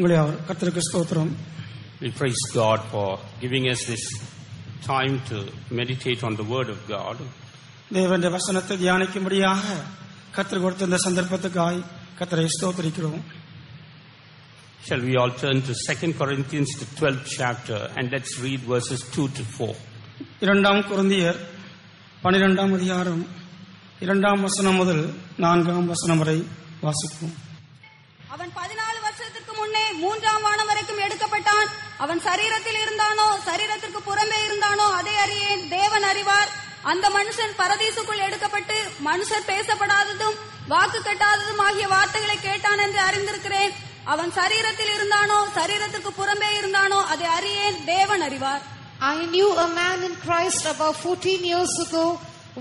உங்களை அவர் கர்த்தருக்கு ஸ்தோத்திரம். We praise God for giving us this time to meditate on the word of God. தேவனுடைய வசனத்தை தியானிக்கும்படியாக கர்த்தர் கொடுத்த இந்த சந்தர்ப்பத்துக்காய் கர்த்தரை ஸ்தோத்திரிக்கிறோம். Shall we all turn to 2 Corinthians, the 12th chapter, and let's read verses 2 to 4. 2 கொரிந்தியர் 12ஆம் அதிகாரம் 2ஆம் வசனம் முதல் 4ஆம் வசனம் வரை வாசிப்போம். அவன் 14 வருஷத்துக்கு முன்னே 3ஆம் வானம் வரைக்கும் எடுக்கப்பட்டான். அவன் சரீரத்தில் இருந்தானோ சரீரத்திற்கு புறம்பே இருந்தானோ அதை அறியேன், தேவன் அறிவார். அந்த மனுஷன் பரதீசுக்குள் எடுக்கப்பட்டு மனுஷர் பேசப்படாததும் வாக்கு கட்டாததும் ஆகிய வார்த்தைகளை கேட்டான் என்று அறிந்திருக்கிறேன். அவன் சரீரத்தில் இருந்தானோ சரீரத்திற்கு புறம்பே இருந்தானோ அதை அறியேன், தேவன் அறிவார். I knew a man in Christ about 14 years ago,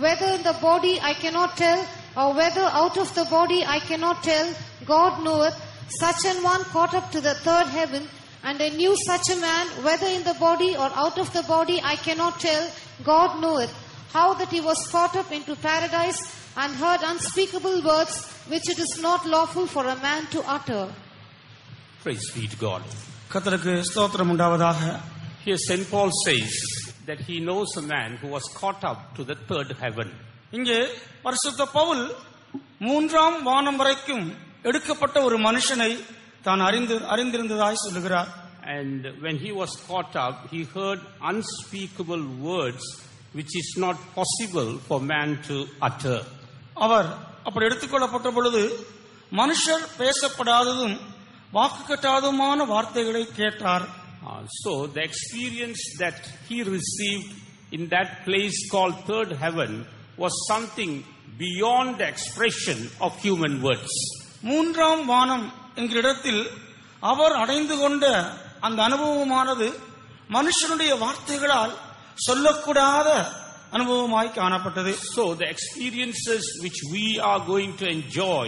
whether in the body I cannot tell, or whether out of the body I cannot tell, God knoweth. Such an one caught up to the third heaven, and I knew such a man, whether in the body or out of the body I cannot tell, God knoweth, how that he was caught up into paradise, and heard unspeakable words, which it is not lawful for a man to utter. Praise be to God. கர்த்தருக்கு ஸ்தோத்திரம் உண்டாவதாக. Here St. Paul says that he knows a man who was caught up to the third heaven. இங்கே பரிசுத்த பவுல் 3ஆம் வானம் வரைக்கும் எடுக்கப்பட்ட ஒரு மனுஷனை தான் அறிந்திருந்ததாய் சொல்லுகிறார். And when he was caught up, he heard unspeakable words which is not possible for man to utter. அவர் அப்படி எடுத்துக்கொள்ளப்பட்ட பொழுது மனுஷர் பேசப்படாததும் வாக்கு கட்டாததுமான வார்த்தைகளை கேட்டார். So the experience that he received in that place called third heaven was something beyond the expression of human words. 3ஆம் வானம் என்கிற இடத்தில் அவர் அடைந்து கொண்ட அந்த அனுபவமானது மனுஷனுடைய வார்த்தைகளால் சொல்லக்கூடாத அனுபவமாய் காணப்பட்டது. So the experiences which we are going to enjoy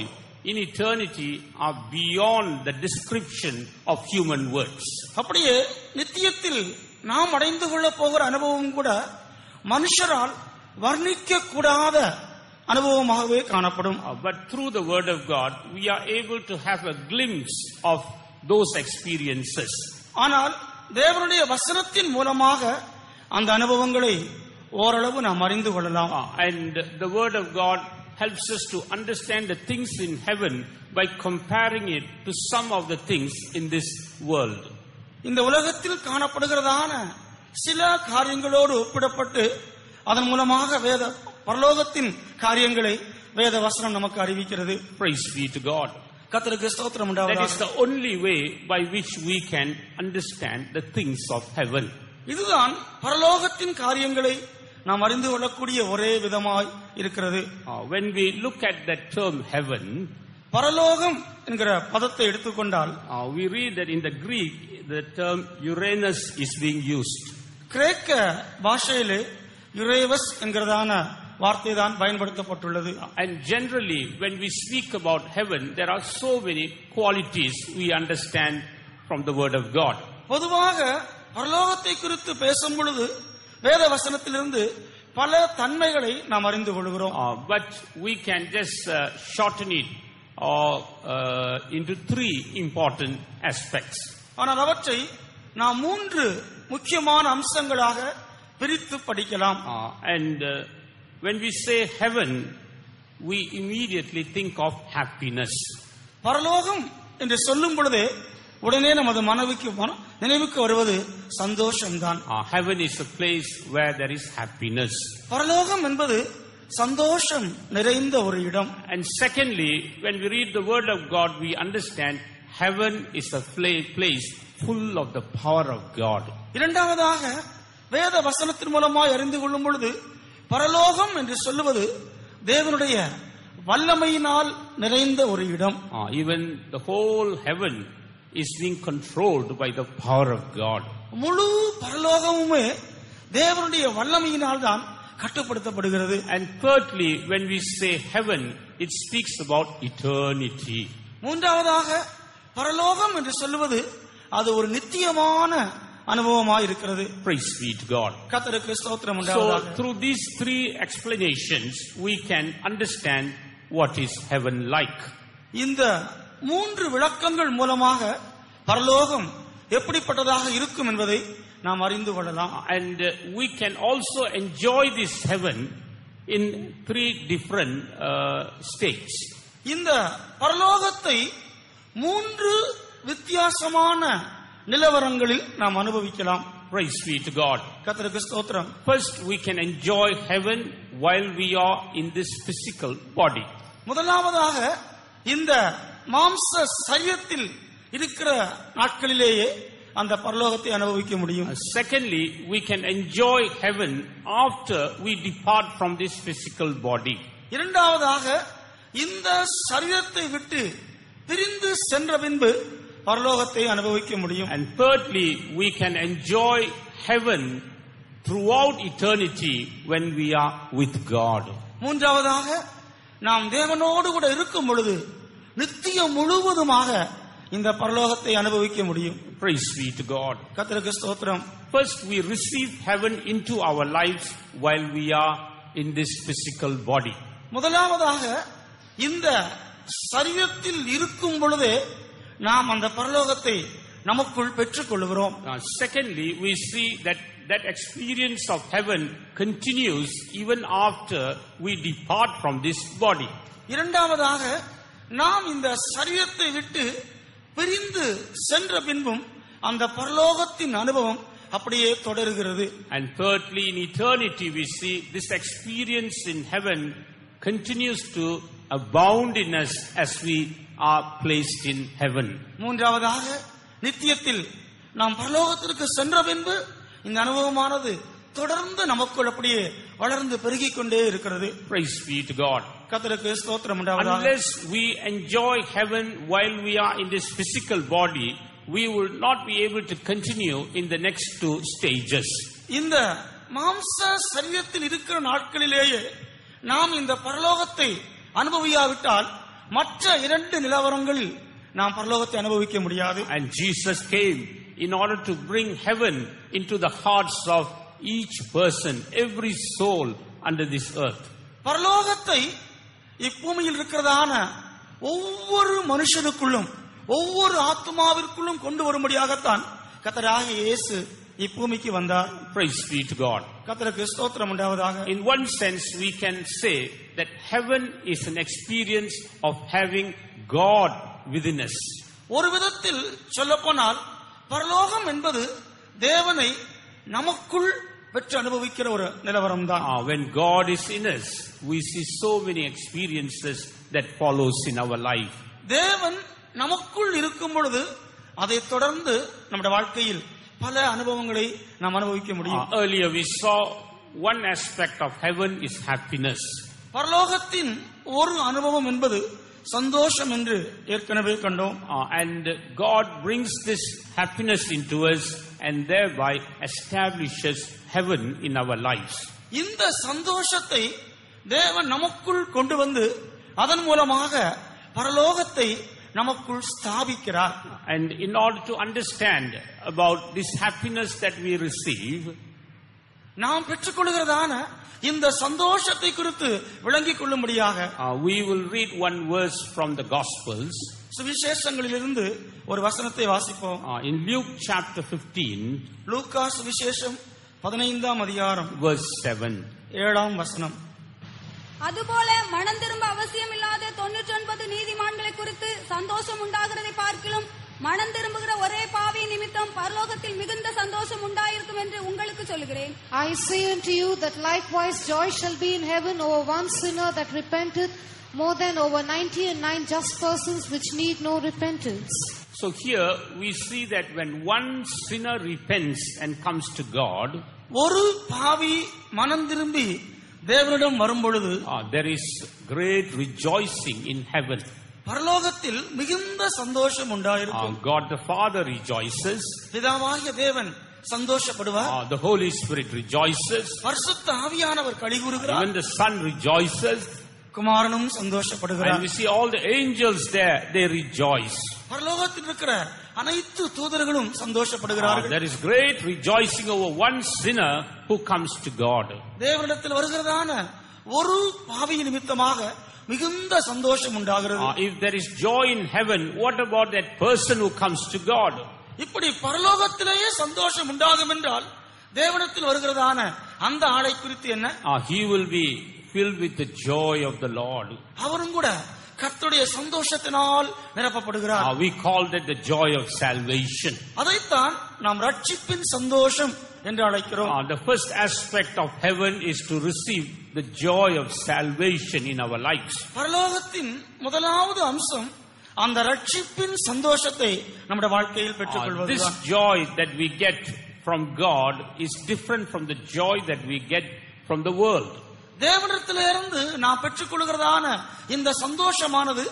in eternity are beyond the description of human words. அப்படியே நித்தியத்தில் நாம் அடைந்து கொள்ள போகிற அனுபவம் கூட மனுஷரால் வர்ணிக்க கூடாத அனுபவமாகவே காணப்படும். But through the word of God we are able to have a glimpse of those experiences. ஆனால் தேவனுடைய வசனத்தின் மூலமாக அந்த அனுபவங்களை ஓரளவு நாம் அறிந்து கொள்ளலாம். And the word of God helps us to understand the things in heaven by comparing it to some of the things in this world. இந்த உலகத்தில் காணப்படுகிறதான சில காரியங்களோடு ஒப்பிடப்பட்டு அதன் மூலமாக பரலோகத்தின் காரியங்களை வேத வசனம் நமக்கு அறிவிக்கிறது. Praise be to God. கர்த்தருக்கு ஸ்தோத்திரம் உண்டாவதாக. That is the only way by which we can understand the things of heaven. இதுதான் பரலோகத்தின் காரியங்களை நாம் அறிந்து கொள்ளக்கூடிய ஒரே விதமாய் இருக்கிறது. When we look at that term heaven, பரலோகம் என்கிற பதத்தை எடுத்துக்கொண்டால் we read that in the Greek the term Uranus is being used. கிரேக்க பாஷையிலே யுரேவஸ் என்கிறதான வார்த்தை தான் பயன்படுத்தப்பட்டுள்ளது. And generally when we speak about heaven there are so many qualities we understand from the word of God. பொதுவாக பரலோகத்தை குறித்து பேசும் பொழுது வேத வசனத்திலிருந்து பல தன்மைகளை நாம் அறிந்து கொள்கிறோம். But we can just shorten it into 3 important aspects. ஆனால் அவற்றை நாம் 3 முக்கியமான அம்சங்களாக பிரித்து படிக்கலாம். And when we say heaven we immediately think of happiness. பரலோகம் என்று சொல்லும் பொழுதே உடனே நமது நினைவுக்கு வருவது சந்தோஷம்தான். Heaven is a place where there is happiness. பரலோகம் என்பது சந்தோஷம் நிறைந்த ஒரு இடம். And secondly, when we read the word of God we understand heaven is a place full of the power of God. இரண்டாவதாக வேத வசனத்தின் மூலமாய் அறிந்து கொள்ளும் பொழுது பரலோகம் என்று சொல்லுவது தேவனுடைய வல்லமையினால் நிறைந்த ஒரு இடம். Even the whole heaven is being controlled by the power of God. முழு பரலோகமுமே தேவனுடைய வல்லமையினால் தான் கட்டுப்படுத்தப்படுகிறது. And thirdly, when we say heaven, it speaks about eternity. மூன்றாவதாக பரலோகம் என்று சொல்லுவது அது ஒரு நித்தியமான அனுபவமாய் இருக்கிறது. Praise be to God. கர்த்தருக்கு ஸ்தோத்திரம் உண்டாவதாக. So through these 3 explanations we can understand what is heaven like. இந்த 3 விளக்கங்கள் மூலமாக பரலோகம் எப்படிப்பட்டதாக இருக்கும் என்பதை நாம் அறிந்து கொள்ளலாம். And we can also enjoy this heaven in 3 different states. இந்த பரலோகத்தை 3 வித்தியாசமான நிலவரங்களில் நாம் அனுபவிக்கலாம். Praise be to God. கர்த்தருக்கு ஸ்தோத்திரம். First, we can enjoy heaven while we are in this physical body. முதலாவதாக இந்த மாம்ச சரீரத்தில் இருக்கிற நாட்களிலேயே அந்த பரலோகத்தை அனுபவிக்க முடியும். Secondly, we can enjoy heaven after we depart from this physical body. இரண்டாவதாக இந்த சரீரத்தை விட்டு பிரிந்து சென்ற பின்பு பரலோகத்தை அனுபவிக்க முடியும். And thirdly, we can enjoy heaven throughout eternity when we are with God. மூன்றாவதாக நாம் தேவனோடு கூட இருக்கும் பொழுது நித்தியம் முழுவதுமாக இந்த பரலோகத்தை அனுபவிக்க முடியும். Praise be to God. கர்த்தருக்கு ஸ்தோத்திரம். First, we receive heaven into our lives while we are in this physical body. முதலாவதாக இந்த சரீரத்தில் இருக்கும் பொழுதே நாம் அந்த பரலோகத்தை நமக்குள் பெற்றுக் கொள்கிறோம். Secondly, we see that experience of heaven continues even after we depart from this body. இரண்டாவதாக நாம் இந்த சரீரத்தை விட்டு பிரிந்து சென்ற பின்பும் அந்த பரலோகத்தின் அனுபவம் அப்படியே தொடர்கிறது. And thirdly, in eternity we see this experience in heaven continues to abound in us as we are placed in heaven. மூன்றாவதாக நித்தியத்தில் நாம் பரலோகத்திற்கு சென்ற பின்பு இந்த அனுபவமானது தொடர்ந்து நமக்குள் அப்படியே வளர்ந்து பெருகிக் கொண்டே இருக்கிறது. Praise be to God. கர்த்தருக்கு ஸ்தோத்திரம் உண்டாவதாக. Unless we enjoy heaven while we are in this physical body, we will not be able to continue in the next 2 stages. இந்த மாம்ச சரீரத்தில் இருக்கிற நாட்களிலேயே நாம் இந்த பரலோகத்தை அனுபவியாவிட்டால் மற்ற 2 நிலவரங்களில் நாம் பரலோகத்தை அனுபவிக்க முடியாது. And Jesus came in order to bring heaven into the hearts of each person, every soul under this earth. பரலோகத்தை இப்பூமியில் இருக்கிறதான ஒவ்வொரு மனுஷனுக்குள்ளும் ஒவ்வொரு ஆத்மாவிற்குள்ளும் கொண்டு வரும்படியாகத்தான் கர்த்தராகிய இயேசு இப்பூமிக்கு வந்தார். Praise be to God. கர்த்தருக்கு ஸ்தோத்திரம் உண்டாவதாக. In one sense, we can say that heaven is an experience of having God within us. ஒரு விதத்தில் சொல்லப்போனால் பரலோகம் என்பது தேவனை நமக்குள் பெற்று அனுபவிக்கிற ஒரு நிலவரம் தான். When God is in us, we see so many experiences that follows in our life. தேவன் நமக்குள் இருக்கும் பொழுது அதை தொடர்ந்து நம்முடைய வாழ்க்கையில் பல அனுபவங்களை நாம் அனுபவிக்க முடியும். Earlier we saw one aspect of heaven is happiness. பரலோகத்தின் ஒரு அனுபவம் என்பது சந்தோஷம் என்று ஏற்கனவே கண்டோம். And God brings this happiness into us and thereby establishes heaven in our lives. இந்த சந்தோஷத்தை தேவன் நமக்குள் கொண்டு வந்து அதன் மூலமாக பரலோகத்தை நமக்குள் ஸ்தாபிக்கிறார். And in order to understand about this happiness that we receive, நாம் பெற்றுக்கொள்கிறதான இந்த சந்தோஷத்தை குறித்து விளங்கிக் கொள்ளும்படியாக we will read one verse from the Gospels. சுவிசேஷங்களிலிருந்து ஒரு வசனத்தை வாசிப்போம். In Luke chapter 15, லூக்கா சுவிசேஷம் 15ஆம் அதிகாரம் verse 7. 7ஆம் வசனம். அதுபோல மனம் திரும்ப அவசியமில்லாத 99 நீதிமான்களை குறித்து சந்தோஷம் உண்டாகிறதை பார்க்கிலும் மனம் திரும்புகிற ஒரே பாவி நிமித்தம் பரலோகத்தில் மிகுந்த சந்தோஷம் உண்டாயிருக்கும் என்று உங்களுக்கு சொல்கிறேன். I say unto you that likewise joy shall be in heaven over one sinner that repenteth, more than over 99 just persons which need no repentance. So here we see that when one sinner repents and comes to God, ஒரு பாவி மனம் திரும்பி தேவனிடம் வரும் பொழுது there is great rejoicing in heaven. பரலோகத்தில் மிகுந்த சந்தோஷம் உண்டாயிருக்கும். God the Father rejoices. பிதாவாகிய தேவன் சந்தோஷப்படுவார். The Holy Spirit rejoices. பரிசுத்த ஆவியானவர் களிகூறுகிறார். Even the Son rejoices. குமாரனும் சந்தோஷப்படுகிறார். And we see all the angels there, they rejoice. பரலோகத்தில் இருக்கிற அனைத்து தூதர்களும் சந்தோஷப்படுகிறார்கள். There is great rejoicing over one sinner who comes to God. தேவனிடத்தில் வருகிறதான ஒரு பாவி நிமித்தமாக மிகுந்த சந்தோஷம் உண்டாகிறது. If there is joy in heaven, what about that person who comes to God? இப்படி பரலோகத்திலேயே சந்தோஷம் உண்டாகும் என்றால் தேவனிடத்தில் வருகிறதான அந்த ஆளை குறித்து என்ன? He will be filled with the joy of the Lord. அவரும் கூட கர்த்தருடைய சந்தோஷத்தினால் நிரப்பப்படுகிறார். We call that the joy of salvation. அதைத்தான் நாம் ரட்சிப்பின் சந்தோஷம் என்று அழைக்கிறோம். The first aspect of heaven is to receive the joy of salvation in our lives. பரலோகத்தின் முதலாவது அம்சம் அந்த ரட்சிப்பின் சந்தோஷத்தை நம்முடைய வாழ்க்கையில் பெற்றுக்கொள்வது. This joy that we get from God is different from the joy that we get from the world. தேவனிடத்திலிருந்து நாம் பெற்றுக்கொள்கிறதான இந்த சந்தோஷமானது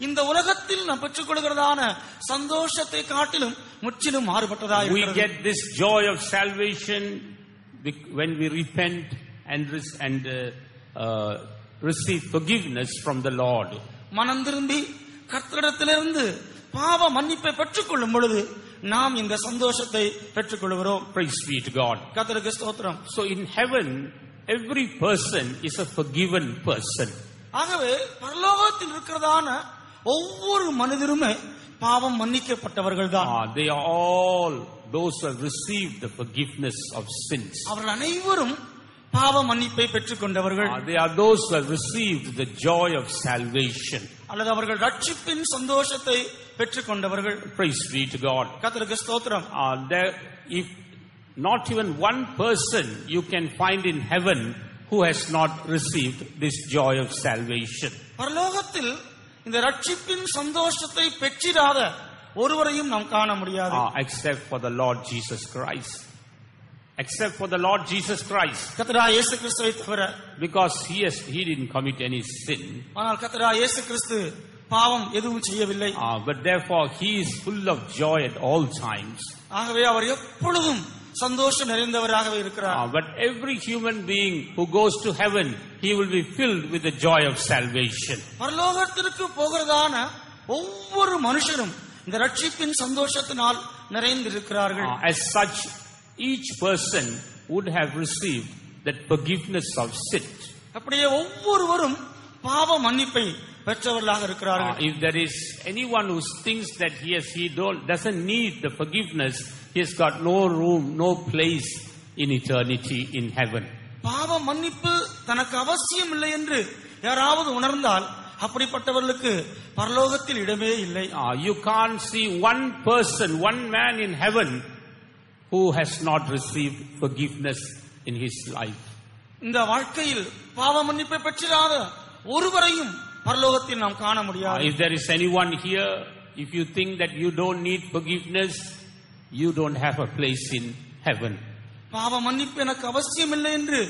இந்த உலகத்தில் நாம் பெற்றுக்கொள்கிறதான சந்தோஷத்தை காட்டிலும் முற்றிலும் மாறுபட்டதாக We இருக்கிறது. get this joy of salvation when we repent and receive forgiveness from the Lord. மனம் திரும்பி கர்த்தரிடத்திலிருந்து பாவ மன்னிப்பை பெற்றுக்கொள்ளும் பொழுது நாம் இந்த சந்தோஷத்தை பெற்றுக்கொள்கிறோம். Praise be to God. கர்த்தருக்கு ஸ்தோத்திரம். So in heaven, every person is a forgiven person. ஆகவே பரலோகத்தில் இருக்கிறதான ஒவ்வொரு மனிதருமே பாவம் மன்னிக்கப்பட்டவர்கள் தான். They are all those who have received the forgiveness of sins. அவர்கள் அனைவரும் பாவ மன்னிப்பை பெற்றுக்கொண்டவர்கள். They are those who have received the joy of salvation. அல்லது அவர்கள் ரட்சிப்பின் சந்தோஷத்தை பெற்றுக்கொண்டவர்கள். Praise be to God. கர்த்தருக்கு ஸ்தோத்திரம். If not even one person you can find in heaven who has not received this joy of salvation. பரலோகத்தில் இந்த ரட்சிப்பின் சந்தோஷத்தை பெற்றிராத ஒருவரையும் நாம் காண முடியாது. Except for the Lord Jesus Christ. Except for the Lord Jesus Christ. கர்த்தராகிய இயேசு கிறிஸ்துவை தவிர. Because he didn't commit any sin. ஆனால் கர்த்தராகிய இயேசு கிறிஸ்து பாவம் எதுவும் செய்யவில்லை. But therefore he is full of joy at all times. ஆகவே அவர் எப்பொழுதும் சந்தோஷம் நிறைந்தவராகவே இருக்கிறார். But every human being who goes to heaven, he will be filled with the joy of salvation. பரலோகத்திற்கு போகிறதான ஒவ்வொரு மனுஷரும் இந்த ரட்சிப்பின் சந்தோஷத்தினால் நிறைந்திருக்கிறார்கள். As such, each person would have received that forgiveness of sin. அப்படியே ஒவ்வொருவரும் பாவ மன்னிப்பை பெற்றவர்களாக இருக்கிறார்கள். If there is anyone who thinks that doesn't need the forgiveness, he has got no room, no place in eternity in heaven. பாவ மன்னிப்பு தனக்கு அவசியம் இல்லை என்று யாராவது உணர்ந்தால் அப்படிப்பட்டவர்களுக்கு பரலோகத்தில் இடமே இல்லை. You can't see one person, one man in heaven who has not received forgiveness in his life. இந்த வாழ்க்கையில் பாவ மன்னிப்பை பெற்றிராத ஒருவரையும் பரலோகத்தில் நாம் காண முடியாது. If there is anyone here, if you think that you don't need forgiveness, you don't have a place in heaven. பாவ மன்னிப்பு எனக்கு அவசியம் இல்லை என்று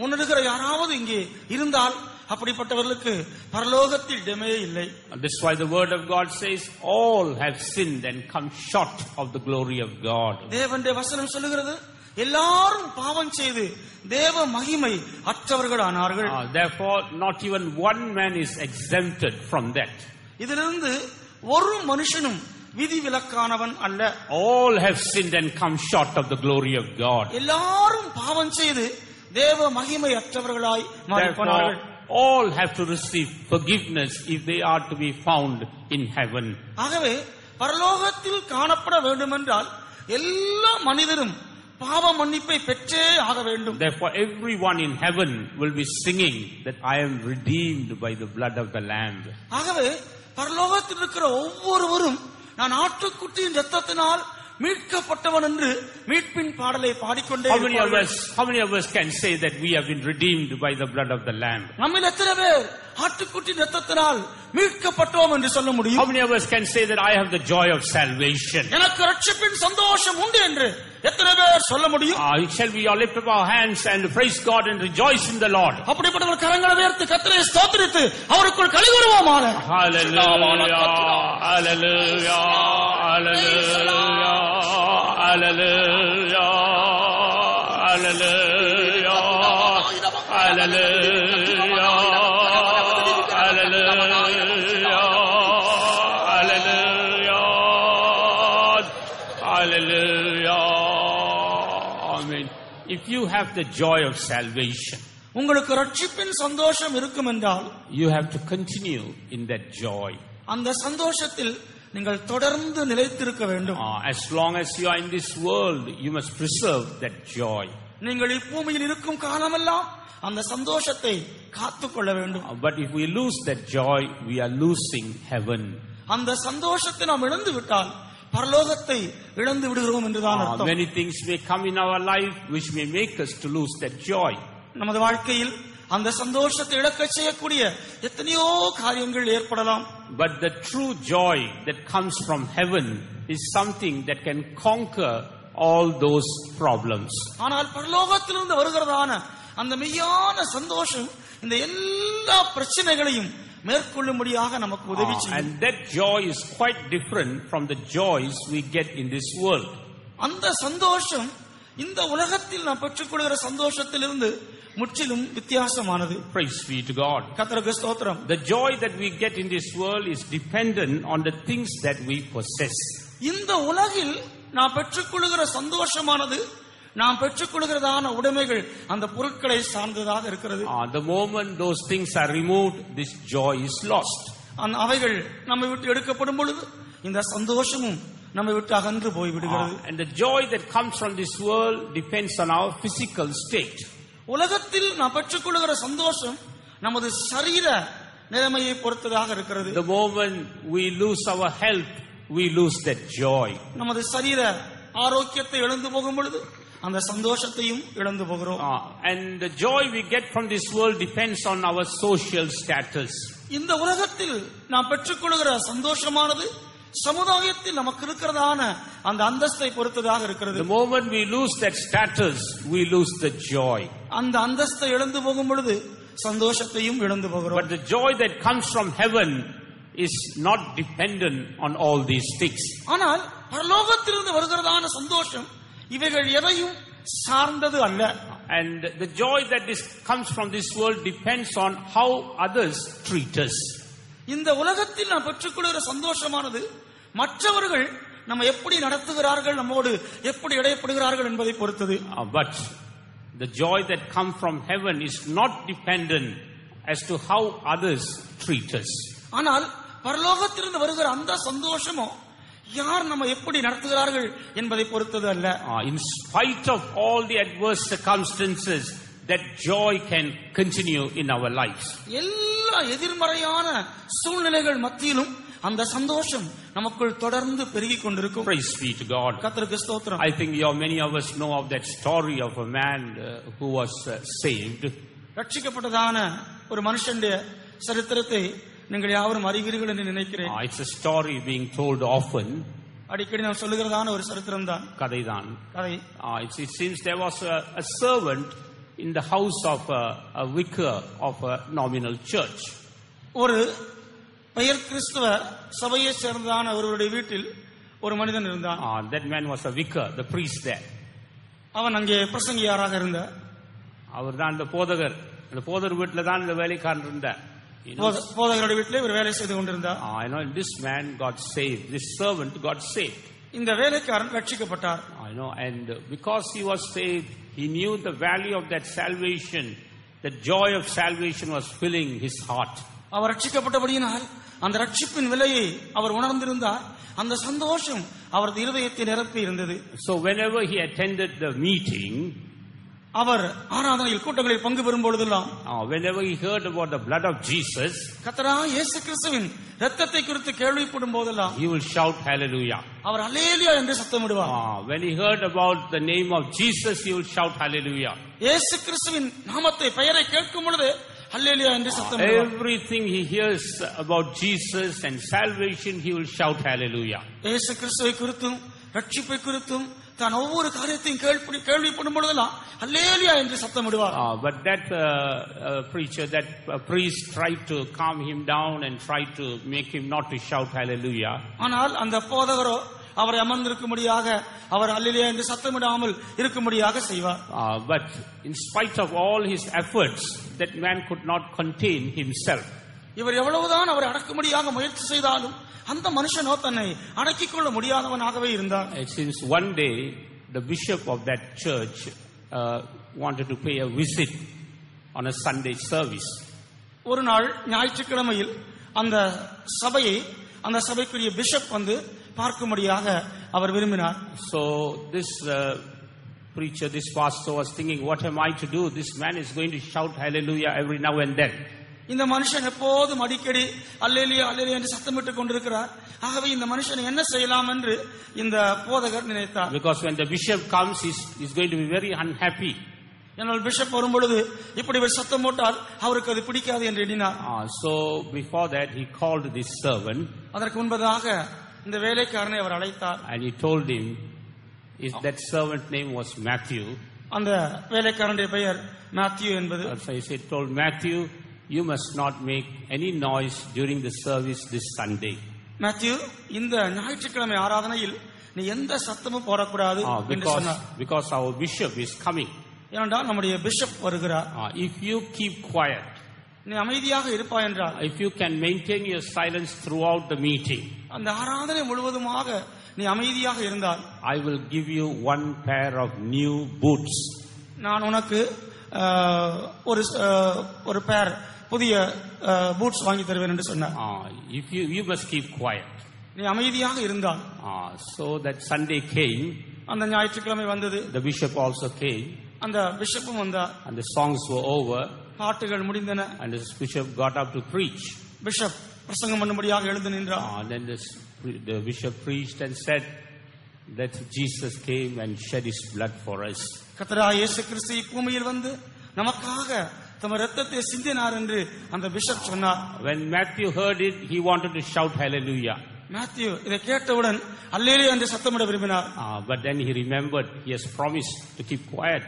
உணர்கிற யாராவது இங்கே இருந்தால் அப்படிப்பட்டவர்களுக்கு பரலோகத்தில் இடமே இல்லை. That's why the word of God says all have sinned and come short of the glory of God. தேவனுடைய வசனம் சொல்லுகிறது எல்லாரும் பாவம் செய்து தேவ மகிமை அற்றவர்கள் ஆனார்கள். Therefore not even one man is exempted from that. இதிலிருந்து ஒரு மனுஷனும் விதிவிலக்கானவன் அல்ல. All have sinned and come short of the glory of God. எல்லாரும் பாவம் செய்து தேவ மகிமை அற்றவர்களாய் மாறிப்போனார்கள். All have to receive forgiveness if they are to be found in heaven. ஆகவே பரலோகத்தில் காணப்பட வேண்டும் என்றால் எல்லா மனிதரும் பாவ மன்னிப்பை பெற்றே ஆக வேண்டும். Therefore everyone in heaven will be singing that I am redeemed by the blood of the Lamb. ஆகவே பரலோகத்தில் இருக்கிற ஒவ்வொருவரும் நான் ஆட்டுக்குட்டியின் இரத்தத்தினால் மீட்கப்பட்டவன் என்று மீட்பின் பாடலை பாடிக்கொண்டே இருப்பார்கள். How many of us can say that we have been redeemed by the blood of the Lamb? நம்மில் எத்தனை பேர் ஆட்டுக்குட்டியின் இரத்தத்தினால் மீட்கப்பட்டோம் என்று சொல்ல முடியும்? How many of us can say that I have the joy of salvation? எனக்கு ரட்சிப்பின் சந்தோஷம் உண்டு என்று எத்தனை பேர் சொல்ல முடியும்? Shall we all lift up our hands and praise God and rejoice in the Lord? அப்படிப்பட்ட கரங்களை உயர்த்தி கர்த்தரை ஸ்தோத்திரித்து அவருக்குள் களிகூறுவோமாக. Hallelujah, hallelujah, hallelujah, hallelujah, hallelujah, hallelujah, hallelujah, hallelujah. Amen. If you have the joy of salvation, உங்களுக்கு ரட்சிப்பின் சந்தோஷம் இருக்கும் என்றால் you have to continue in that joy. அந்த சந்தோஷத்தில் நீங்கள் தொடர்ந்து நிலைத்திருக்க வேண்டும். As long as you are in this world, you must preserve that joy. நீங்கள் இப்பூமியில் இருக்கும் காலமெல்லாம் அந்த சந்தோஷத்தை காத்துக்கொள்ள வேண்டும். But if we lose that joy, we are losing heaven. அந்த சந்தோஷத்தை நாம் இழந்து விட்டால் பரலோகத்தை இழந்து விடுகிறோம் என்றுதான் அர்த்தம். Many things may come in our life which may make us to lose that joy. நமது வாழ்க்கையில் அந்த சந்தோஷத்தை இழக்க செய்யக்கூடிய எத்தனையோ காரியங்கள் ஏற்படலாம். But the true joy that comes from heaven is something that can conquer all those problems. ஆனால் பரலோகத்திலிருந்து வருகிறதான அந்த மெய்யான சந்தோஷம் இந்த எல்லா பிரச்சனைகளையும் மேற்கொள்ளும்படியாக நமக்கு உதவி செய்யும். And that joy is quite different from the joys we get in this world. அந்த சந்தோஷம் இந்த உலகத்தில் நாம் பெற்றுக்கொள்கிற சந்தோஷத்திலிருந்து முற்றிலும் வித்தியாசமானது. Praise be to God. கர்த்தருக்கு ஸ்தோத்திரம். The joy that we get in this world is dependent on the things that we possess. இந்த உலகில் நாம் பெற்றுக்கொள்கிற சந்தோஷமானது நாம் பெற்றுக்கொள்கிறதான உடைமைகள் அந்த பொருட்களை சார்ந்ததாக இருக்கிறது. The moment those things are removed, this joy is lost. அவைகள் நம்மை விட்டு எடுக்கப்படும் பொழுது இந்த சந்தோஷமும் நம்மை விட்டு அகன்று போய் விடுகிறது. And the joy that comes from this world depends on our physical state. உலகத்தில் நாம் பெற்றுக்கொள்கிற சந்தோஷம் நமது சரீர நிலைமையை பொறுத்ததாக இருக்கிறது. The moment we lose our health, we lose that joy. நமது சரீர ஆரோக்கியத்தை இழந்து போகும் பொழுது அந்த சந்தோஷத்தையும் இழந்து போகிறோம். And the joy we get from this world depends on our social status. இந்த உலகத்தில் நாம் பெற்றுக்கொள்கிற சந்தோஷமானது சமுதாயத்தில் நமக்கு இருக்கிறதான அந்த அந்தஸ்தை பொறுத்ததாக இருக்கிறது. The moment we lose that status, we lose the joy. அந்த அந்தஸ்தை இழந்து போகும் பொழுது சந்தோஷத்தையும் இழந்து போகிறோம். But the joy that comes from heaven is not dependent on all these things. ஆனால் பரலோகத்திலிருந்து வருகிறதான சந்தோஷம் இவைகள் எதையும் சார்ந்தது அல்ல. And the joy that comes from this world depends on how others treat us. இந்த உலகத்தில் நாம் பெற்றுக்கொள்கிற சந்தோஷமானது மற்றவர்கள் நம்ம எப்படி நடத்துகிறார்கள், நம்மோடு எப்படி இடைப்படுகிறார்கள் என்பதை பொறுத்தது. But the joy that comes from heaven is not dependent as to how others treat us. ஆனால் பரலோகத்திலிருந்து வருகிற அந்த சந்தோஷமோ யார் நம்ம எப்படி நடத்துகிறார்கள் என்பதை பொறுத்தது அல்ல. In spite of all the adverse circumstances, that joy can continue in our lives. எல்லா எதிர்மறையான சூழ்நிலைகள் மத்தியிலும் அந்த சந்தோஷம் நமக்குள் தொடர்ந்து பெருகிக் கொண்டிருக்கும். Praise be to God. கர்த்தருக்கு ஸ்தோத்திரம். I think many of us know of that story of a man who was saved. ரட்சிக்கப்பட்டதான ஒரு மனுஷனுடைய சரித்திரத்தை நீங்கள் யாவரும் அறிவீர்கள் என்று நினைக்கிறேன். It's a story being told often. அடிக்கடி நாம் சொல்லுகிறதான ஒரு சரித்திரம் தான். கதைதான். கதை. It seems there was a servant in the house of a vicar of a nominal church. ஒரு பெயர் கிறிஸ்தவ சபையை சேர்ந்ததான ஒருவருடைய வீட்டில் ஒரு மனிதன் இருந்தான். That man was a vicar, the priest there. அவன் அங்கே பிரசங்கியாராக இருந்தார். அவர் தான் அந்த போதகர் வீட்டில தான் இந்த வேலைக்காரன் இருந்தார். போதகருடைய வீட்டிலே ஒரு வேலை செய்து கொண்டிருந்தார். This man got saved. This servant got saved. இந்த வேலைக்காரன் ரட்சிக்கப்பட்டார். And because he was saved, he knew the value of that salvation. The joy of salvation was filling his heart. அவர் ரட்சிக்கப்பட்டபடியினால் அந்த ரட்சிப்பின் விலையை அவர் உணர்ந்திருந்தார். அந்த சந்தோஷம் அவரது இருதயத்தை நிரப்பி இருந்தது. So whenever he attended the meeting, அவர் ஆராதனையில் கூட்டங்களில் பங்கு பெறும் பொழுதெல்லாம் whenever he heard about the blood of Jesus, கர்த்தராகிய இயேசு கிறிஸ்துவின் இரத்தத்தை குறித்து கேள்விப்படும் போதெல்லாம் he will shout hallelujah. அவர் அல்லேலூயா என்று சத்தமிடுவார். When he heard about the name of Jesus, he will shout hallelujah. இயேசு கிறிஸ்துவின் நாமத்தை பெயரை கேட்கும் பொழுது அல்லேலூயா என்று சத்தமிடுவார். Everything he hears about Jesus and salvation, he will shout hallelujah. இயேசு கிறிஸ்துவை குறித்தும் ரட்சிப்பை குறித்தும் தான் ஒவ்வொரு காரியத்தையும் கேள்விப்படும் பொழுதெல்லாம் அல்லேலூயா என்று சத்தமிடுவார். But that preacher, that priest tried to calm him down and tried to make him not to shout hallelujah. ஆனால் அந்த போதகரோ அவரை அமர்ந்திருக்கும்படியாக அவர் அல்லேலூயா என்று சத்தமிடாமல் இருக்கும்படியாக செய்வார். But in spite of all his efforts, that man could not contain himself. இவர் எவ்வளவுதான் அவரை அடக்கும்படியாக முயற்சி செய்தாலும் அந்த மனுஷனோ தன்னை அடக்கிக் கொள்ள முடியாதவனாகவே இருந்தார். It seems one day the bishop of that church wanted to pay a visit on a Sunday service. ஒரு நாள் ஞாயிற்றுக்கிழமையில் அந்த சபைக்குரிய பிஷப் வந்து பார்க்கும்படியாக அவர் விரும்பினார். So this preacher, this pastor was thinking, what am I to do? This man is going to shout hallelujah every now and then. இந்த மனுஷன் எப்போதும் அடிக்கடி அல்லேலூயா அல்லேலூயா என்று சத்தமிட்டுக் கொண்டிருக்கிறார். ஆகவே இந்த மனுஷன் என்ன செய்யலாம் என்று இந்த போதகர் நினைத்தார். Because when the bishop comes, he's going to be very unhappy. ஆனால் பிஷப் வரும்பொழுது இப்படி ஒரு சத்தம் போட்டால் அவருக்கு அது பிடிக்காது என்று எண்ணினார். So before that he called this servant. அதற்கு முன்பதாக இந்த வேலைக்காரனை அவர் அழைத்தார். And he told him, that servant name was Matthew. அந்த வேலைக்காரனுடைய பெயர் மேத்யூ என்பது. So he told Matthew, you must not make any noise during the service this Sunday. Matthew, இந்த ஞாயிற்றுக்கிழமை ஆராதனையில் நீ எந்த சத்தமும் போடக்கூடாது என்று சொன்னார். Because our bishop is coming. ஏனென்றால் நம்முடைய பிஷப் வருகிறார். If you keep quiet, நீ அமைதியாக இருப்பாய் என்றால், if you can maintain your silence throughout the meeting, அந்த ஆராதனை முழுவதுமாக நீ அமைதியாக இருந்தால், I will give you one pair of new boots. நான் உனக்கு ஒரு பேர் புதிய பூட்ஸ் வாங்கி தருவேன் என்று சொன்னார். If you must keep quiet. நீ அமைதியாக இருந்தால். So that Sunday came. அந்த ஞாயிற்றுக்கிழமை வந்தது. The bishop also came. அந்த பிஷப்பும் வந்தார். And the songs were over. பாட்டுகள் முடிந்தன. And the bishop got up to preach. Bishop பிரசங்கம் பண்ணும்படியாக எழுந்து நின்றார். And then the bishop preached and said that Jesus came and shed his blood for us. கர்த்தராகிய இயேசு கிறிஸ்து பூமியில் வந்து நமக்காக தம் இரத்தத்தை சிந்தினார் என்று அந்த பிஷப் சொன்னார். When Matthew heard it, he wanted to shout hallelujah. Matthew இதை கேட்டவுடன் அல்லேலூயா என்று சத்தமிட விரும்பினார். But then he remembered he has promised to keep quiet.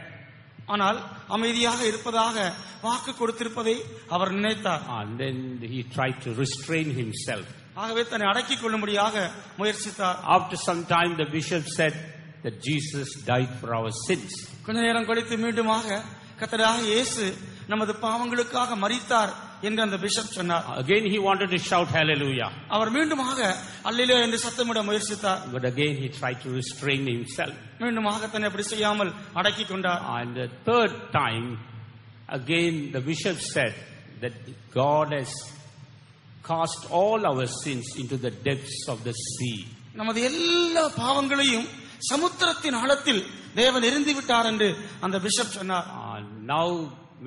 ஆனால் அமைதியாக இருப்பதாக வாக்கு கொடுத்திருப்பதை அவர் நினைத்தார். And then he tried to restrain himself. ஆகவே தன்னை அடக்கிக் கொள்ளும்படியாக முயற்சித்தார். After some time the bishop said that Jesus died for our sins. கொஞ்ச நேரம் கழித்து மீண்டுமாக கர்த்தராகிய இயேசு நமது பாவங்களுக்காக மரித்தார் என்று அந்த பிஷப் சொன்னார். Again he wanted to shout hallelujah. அவர் மீண்டுமாக அல்லேலூயா என்று சத்தமிட முயற்சித்தார். But again he tried to restrain himself. மீண்டுமாக தன்னை அப்படி செய்யாமல் அடக்கிக் கொண்டார். And the third time again the bishop said that God has cast all our sins into the depths of the sea. நமது எல்லா பாவங்களையும் சமுத்திரத்தின் ஆழத்தில் தேவன் எறிந்து விட்டார் என்று அந்த பிஷப் சொன்னார். Now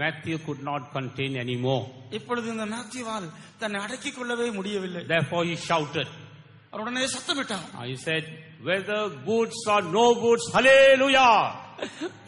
Matthew could not contain anymore. இப்பொழுது இந்த மேத்யூவால் தன்னை அடக்கிக் கொள்ளவே முடியவில்லை. Therefore he shouted. அவர் உடனே சத்தமிட்டார். He said, whether boots or no boots, hallelujah.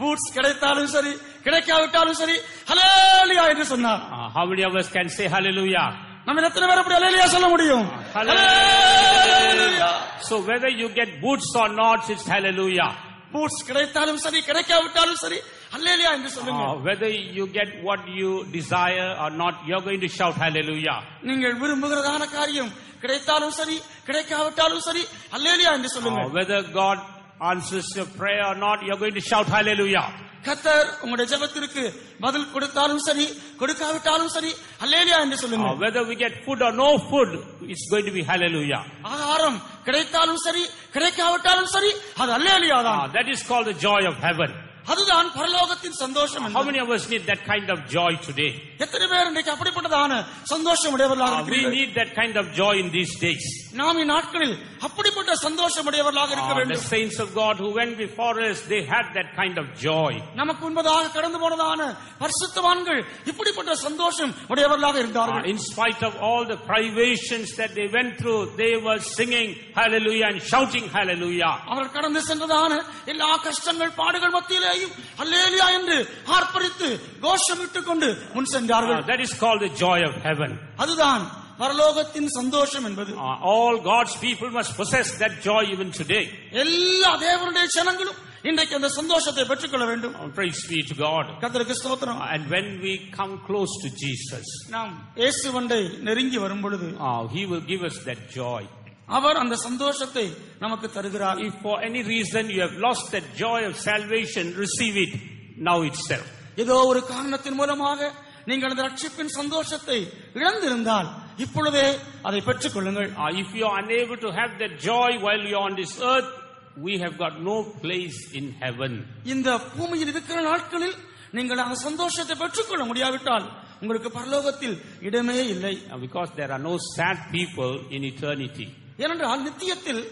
Boots கிடைத்தாலும் சரி கிடைக்காவிட்டாலும் சரி ஹல்லேலூயா என்று சொன்னார். How many of us can say hallelujah? நம்ம எத்தனை பேர் அப்படி ஹல்லேலூயா சொல்ல முடியும்? Hallelujah. So whether you get boots or not, it's hallelujah. Boots கிடைத்தாலும் சரி கிடைக்காவிட்டாலும் சரி ஹல்லேலூயா என்று சொல்லுங்க. Whether you get what you desire or not, you're going to shout hallelujah. நீங்கள் விரும்புகிறதான காரியம் கிடைத்தாலும் சரி கிடைக்காவிட்டாலும் சரி ஹல்லேலூயா என்று சொல்லுங்க. Whether God answers your prayer or not, you're going to shout hallelujah. கர்த்தர் உங்களுடைய ஜெபத்திற்கு பதில் கொடுத்தாலும் சரி கொடுக்காவிட்டாலும் சரி ஹல்லேலூயா என்று சொல்லுங்க. Whether we get food or no food, it's going to be hallelujah. ஆகாரம் கிடைத்தாலும் சரி கிடைக்காவிட்டாலும் சரி அது ஹல்லேலூயா தான். That is called the joy of heaven. அதுதான் பரலோகத்தின் சந்தோஷம். How many of us need that kind of joy today? எத்தனை பேர் இன்றைக்கு அப்படிப்பட்டதான சந்தோஷம் உடையவர்களாக We இருக்கிறீர்கள்? need that kind of joy in these days. நாம் இந்நாட்களில் அப்படிப்பட்ட சந்தோஷம் உடையவர்களாக இருக்க The வேண்டும். saints of God who went before us, they had that kind of joy. நமக்கு முன்பதாக கடந்து போனதான பரிசுத்தவான்கள் இப்படிப்பட்ட சந்தோஷம் உடையவர்களாக இருந்தார்கள். In spite of all the privations that they went through, they were singing hallelujah and shouting hallelujah. அவர் கடந்து சென்றதான எல்லா கஷ்டங்கள் பாடுகள் மத்தியிலேயும் ஹல்லேலூயா என்று ஆர்ப்பரித்து கோஷமிட்டுக் கொண்டு முன் சென்றார்கள். That is called the joy of heaven. அதுதான் பரலோகத்தின் சந்தோஷம் என்பது. All God's people must possess that joy even today. எல்லா தேவனுடைய ஜனங்களும் இன்றைக்கு அந்த சந்தோஷத்தை பெற்றுக்கொள்ள வேண்டும். Praise be to God. கர்த்தருக்கு ஸ்தோத்திரம். And when we come close to Jesus, நாம் இயேசுவண்டை நெருங்கி வரும் பொழுது He will give us that joy. அவர் அந்த சந்தோஷத்தை நமக்கு தருகிறார். If for any reason you have lost that joy of salvation, receive it now itself. ஏதோ ஒரு காரணத்தின் மூலமாக நீங்கள் அந்த ரட்சிப்பின் சந்தோஷத்தை இழந்திருந்தால் இப்பொழுதே அதை பெற்றுக் கொள்ளுங்கள். If you are unable to have that joy while you are on this earth, we have got no place in heaven. இந்த பூமியில் இருக்கிற நாட்களில் நீங்கள் அந்த சந்தோஷத்தை பெற்றுக்கொள்ள முடியாவிட்டால் உங்களுக்கு பரலோகத்தில் இடமே இல்லை. Because there are no sad people in eternity. ஏனென்றால் நித்தியத்தில்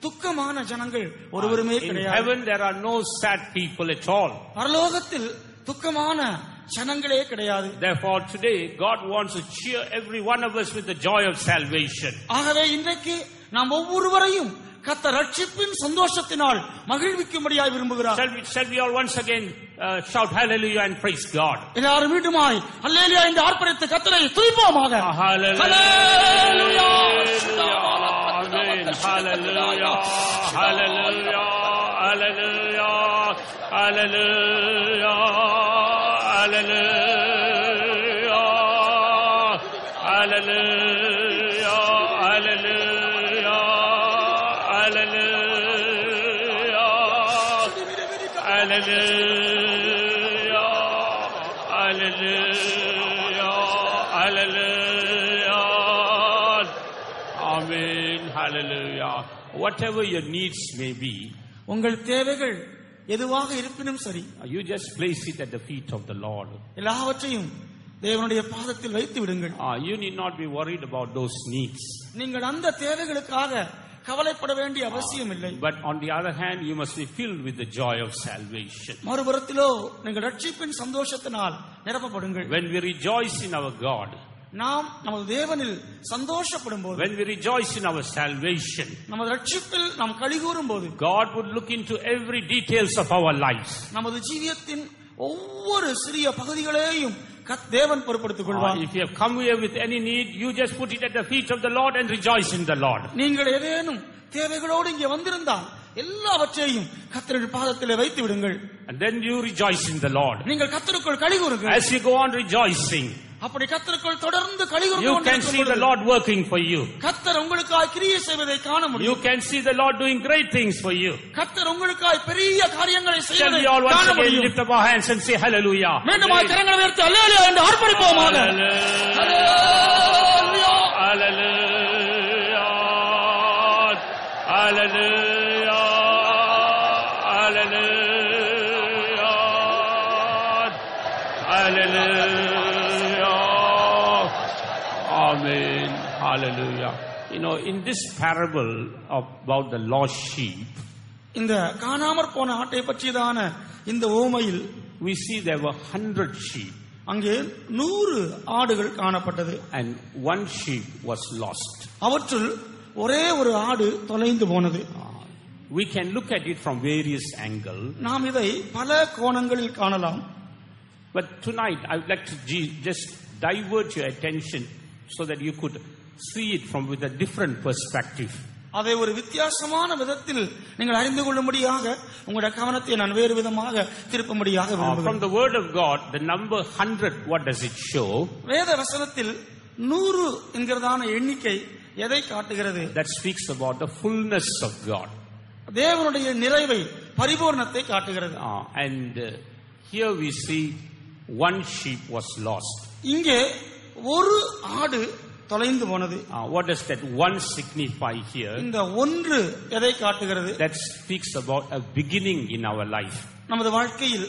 துக்கமான ஜனங்கள் ஒருவருமே In கிடையாது. heaven there are no sad people at all. பரலோகத்தில் துக்கமான ஜனங்களே கிடையாது. Therefore today God wants to cheer every one of us with the joy of salvation. ஆகவே இன்றைக்கு நாம் ஒவ்வொருவரையும் கர்த்தர் ரட்சிப்பின் சந்தோஷத்தினால் மகிழ்விக்கும்படியாய் விரும்புகிறார். Shall we all once again shout hallelujah and praise God? எல்லாரும் மீண்டுமாய் அல்லேலூயா என்று ஆர்ப்பரித்து கர்த்தரை துதிப்போமாக. Hallelujah. Amen. Hallelujah. Hallelujah. Hallelujah. Hallelujah. Hallelujah. Hallelujah. Hallelujah. Hallelujah. Hallelujah. Hallelujah. Hallelujah. Amen. Hallelujah. Whatever your needs may be, உங்கள் தேவைகள் எதுவாக இருப்பினும் சரி, you just place it at the feet of the Lord. எல்லாவற்றையும் தேவனுடைய பாதத்தில் வைத்து விடுங்கள். You need not be worried about those needs. நீங்கள் அந்த தேவைகளுக்காக கவலைப்பட வேண்டிய அவசியம் இல்லை. But on the other hand, you must be filled with the joy of salvation. மறுபுறத்திலோ நீங்கள் ரட்சிப்பின் சந்தோஷத்தினால் நிரப்பப்படுங்கள். When we rejoice in our God, நாம் நமது தேவனில் சந்தோஷப்படும் போது, when we rejoice in our salvation, நமது ரட்சிப்பில் நாம் களிகூரும் போது, God would look into every details of our lives. நமது ஜீவியத்தின் ஒவ்வொரு சிறிய பகுதிகளையும் தேவன் பொறுப்படுத்திக் கொள்வார். If you have come here with any need, you just put it at the feet of the Lord and rejoice in the Lord. நீங்கள் ஏதேனும் தேவைகளோடு இங்கே வந்திருந்தால் எல்லாவற்றையும் கர்த்தருடைய பாதத்திலே வைத்து விடுங்கள். And then you rejoice in the Lord. நீங்கள் கர்த்தருக்குள் களிகூருங்கள். As you go on rejoicing, அப்படி கர்த்தருக்குள் தொடர்ந்து களிகூர்ந்து you can see the Lord working for you. கர்த்தர் உங்களுக்காய் கிரியை செய்வதை காண முடியும். You can see the Lord doing great things for you. கர்த்தர் உங்களுக்காய் பெரிய காரியங்களை Shall செய்வதை we all once காண again முடியும். lift up our hands and say hallelujah? மீண்டும் கரங்களை உயர்த்தி அல்லேலூயா என்று ஆர்ப்பரிப்போமாக. Hallelujah. Hallelujah. Hallelujah. Hallelujah. Hallelujah. Amen. Hallelujah. You know, in this parable about the lost sheep, இந்த காணாமற் போன ஆட்டை பற்றியதான இந்த ஓமையில் we see there were 100 sheep அங்கே 100 ஆடுகள் காணப்பட்டது. and one sheep was lost. அவற்றுள் ஒரே ஒரு ஆடு தொலைந்து போனது. We can look at it from various angles. நாம் இதை பல கோணங்களில் காணலாம். But tonight I would like to just divert your attention so that you could see it from with a different perspective. அதை ஒரு வித்தியாசமான விதத்தில் நீங்கள் அறிந்து கொள்ளும்படியாக உங்களுடைய கவனத்தை நான் வேறு விதமாக திருப்பும்படியாக From விரும்புகிறேன். the word of God, the number 100, what does it show? வேத வசனத்தில் 100 என்கிறதான எண்ணிக்கை எதை காட்டுகிறது? That speaks about the fullness of God. தேவனுடைய நிறைவை, பரிபூர்ணத்தை காட்டுகிறது. And here we see one sheep was lost. இங்கே ஒரு ஆடு தொலைந்து போனது. What does that one signify here? இந்த ஒன்று எதை காட்டுகிறது? That speaks about a beginning in our life. நமது வாழ்க்கையில்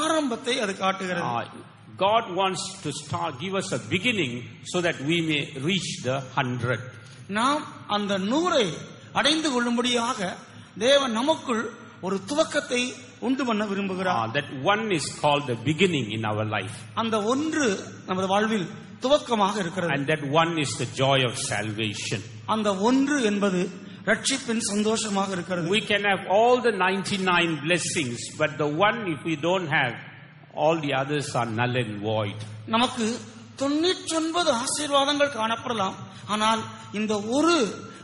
ஆரம்பத்தை அது காட்டுகிறது. God wants to give us a beginning so that we may reach the 100. நாம் அந்த 100ஐ அடைந்து கொள்ளும்படியாக தேவன் நமக்குள் ஒரு துவக்கத்தை உண்டு பண்ண விரும்புகிறார். That one is called the beginning in our life. அந்த ஒன்று நமது வாழ்வில் துவக்கமாக இருக்கிறது. And that one is the joy of salvation. அந்த ஒன்று என்பது ரட்சிப்பின் சந்தோஷமாக இருக்கிறது. We can have all the 99 blessings, but the one, if we don't have, all the others are null and void. நமக்கு 99 ஆசீர்வாதங்கள் காணப்படலாம். ஆனால் இந்த ஒரு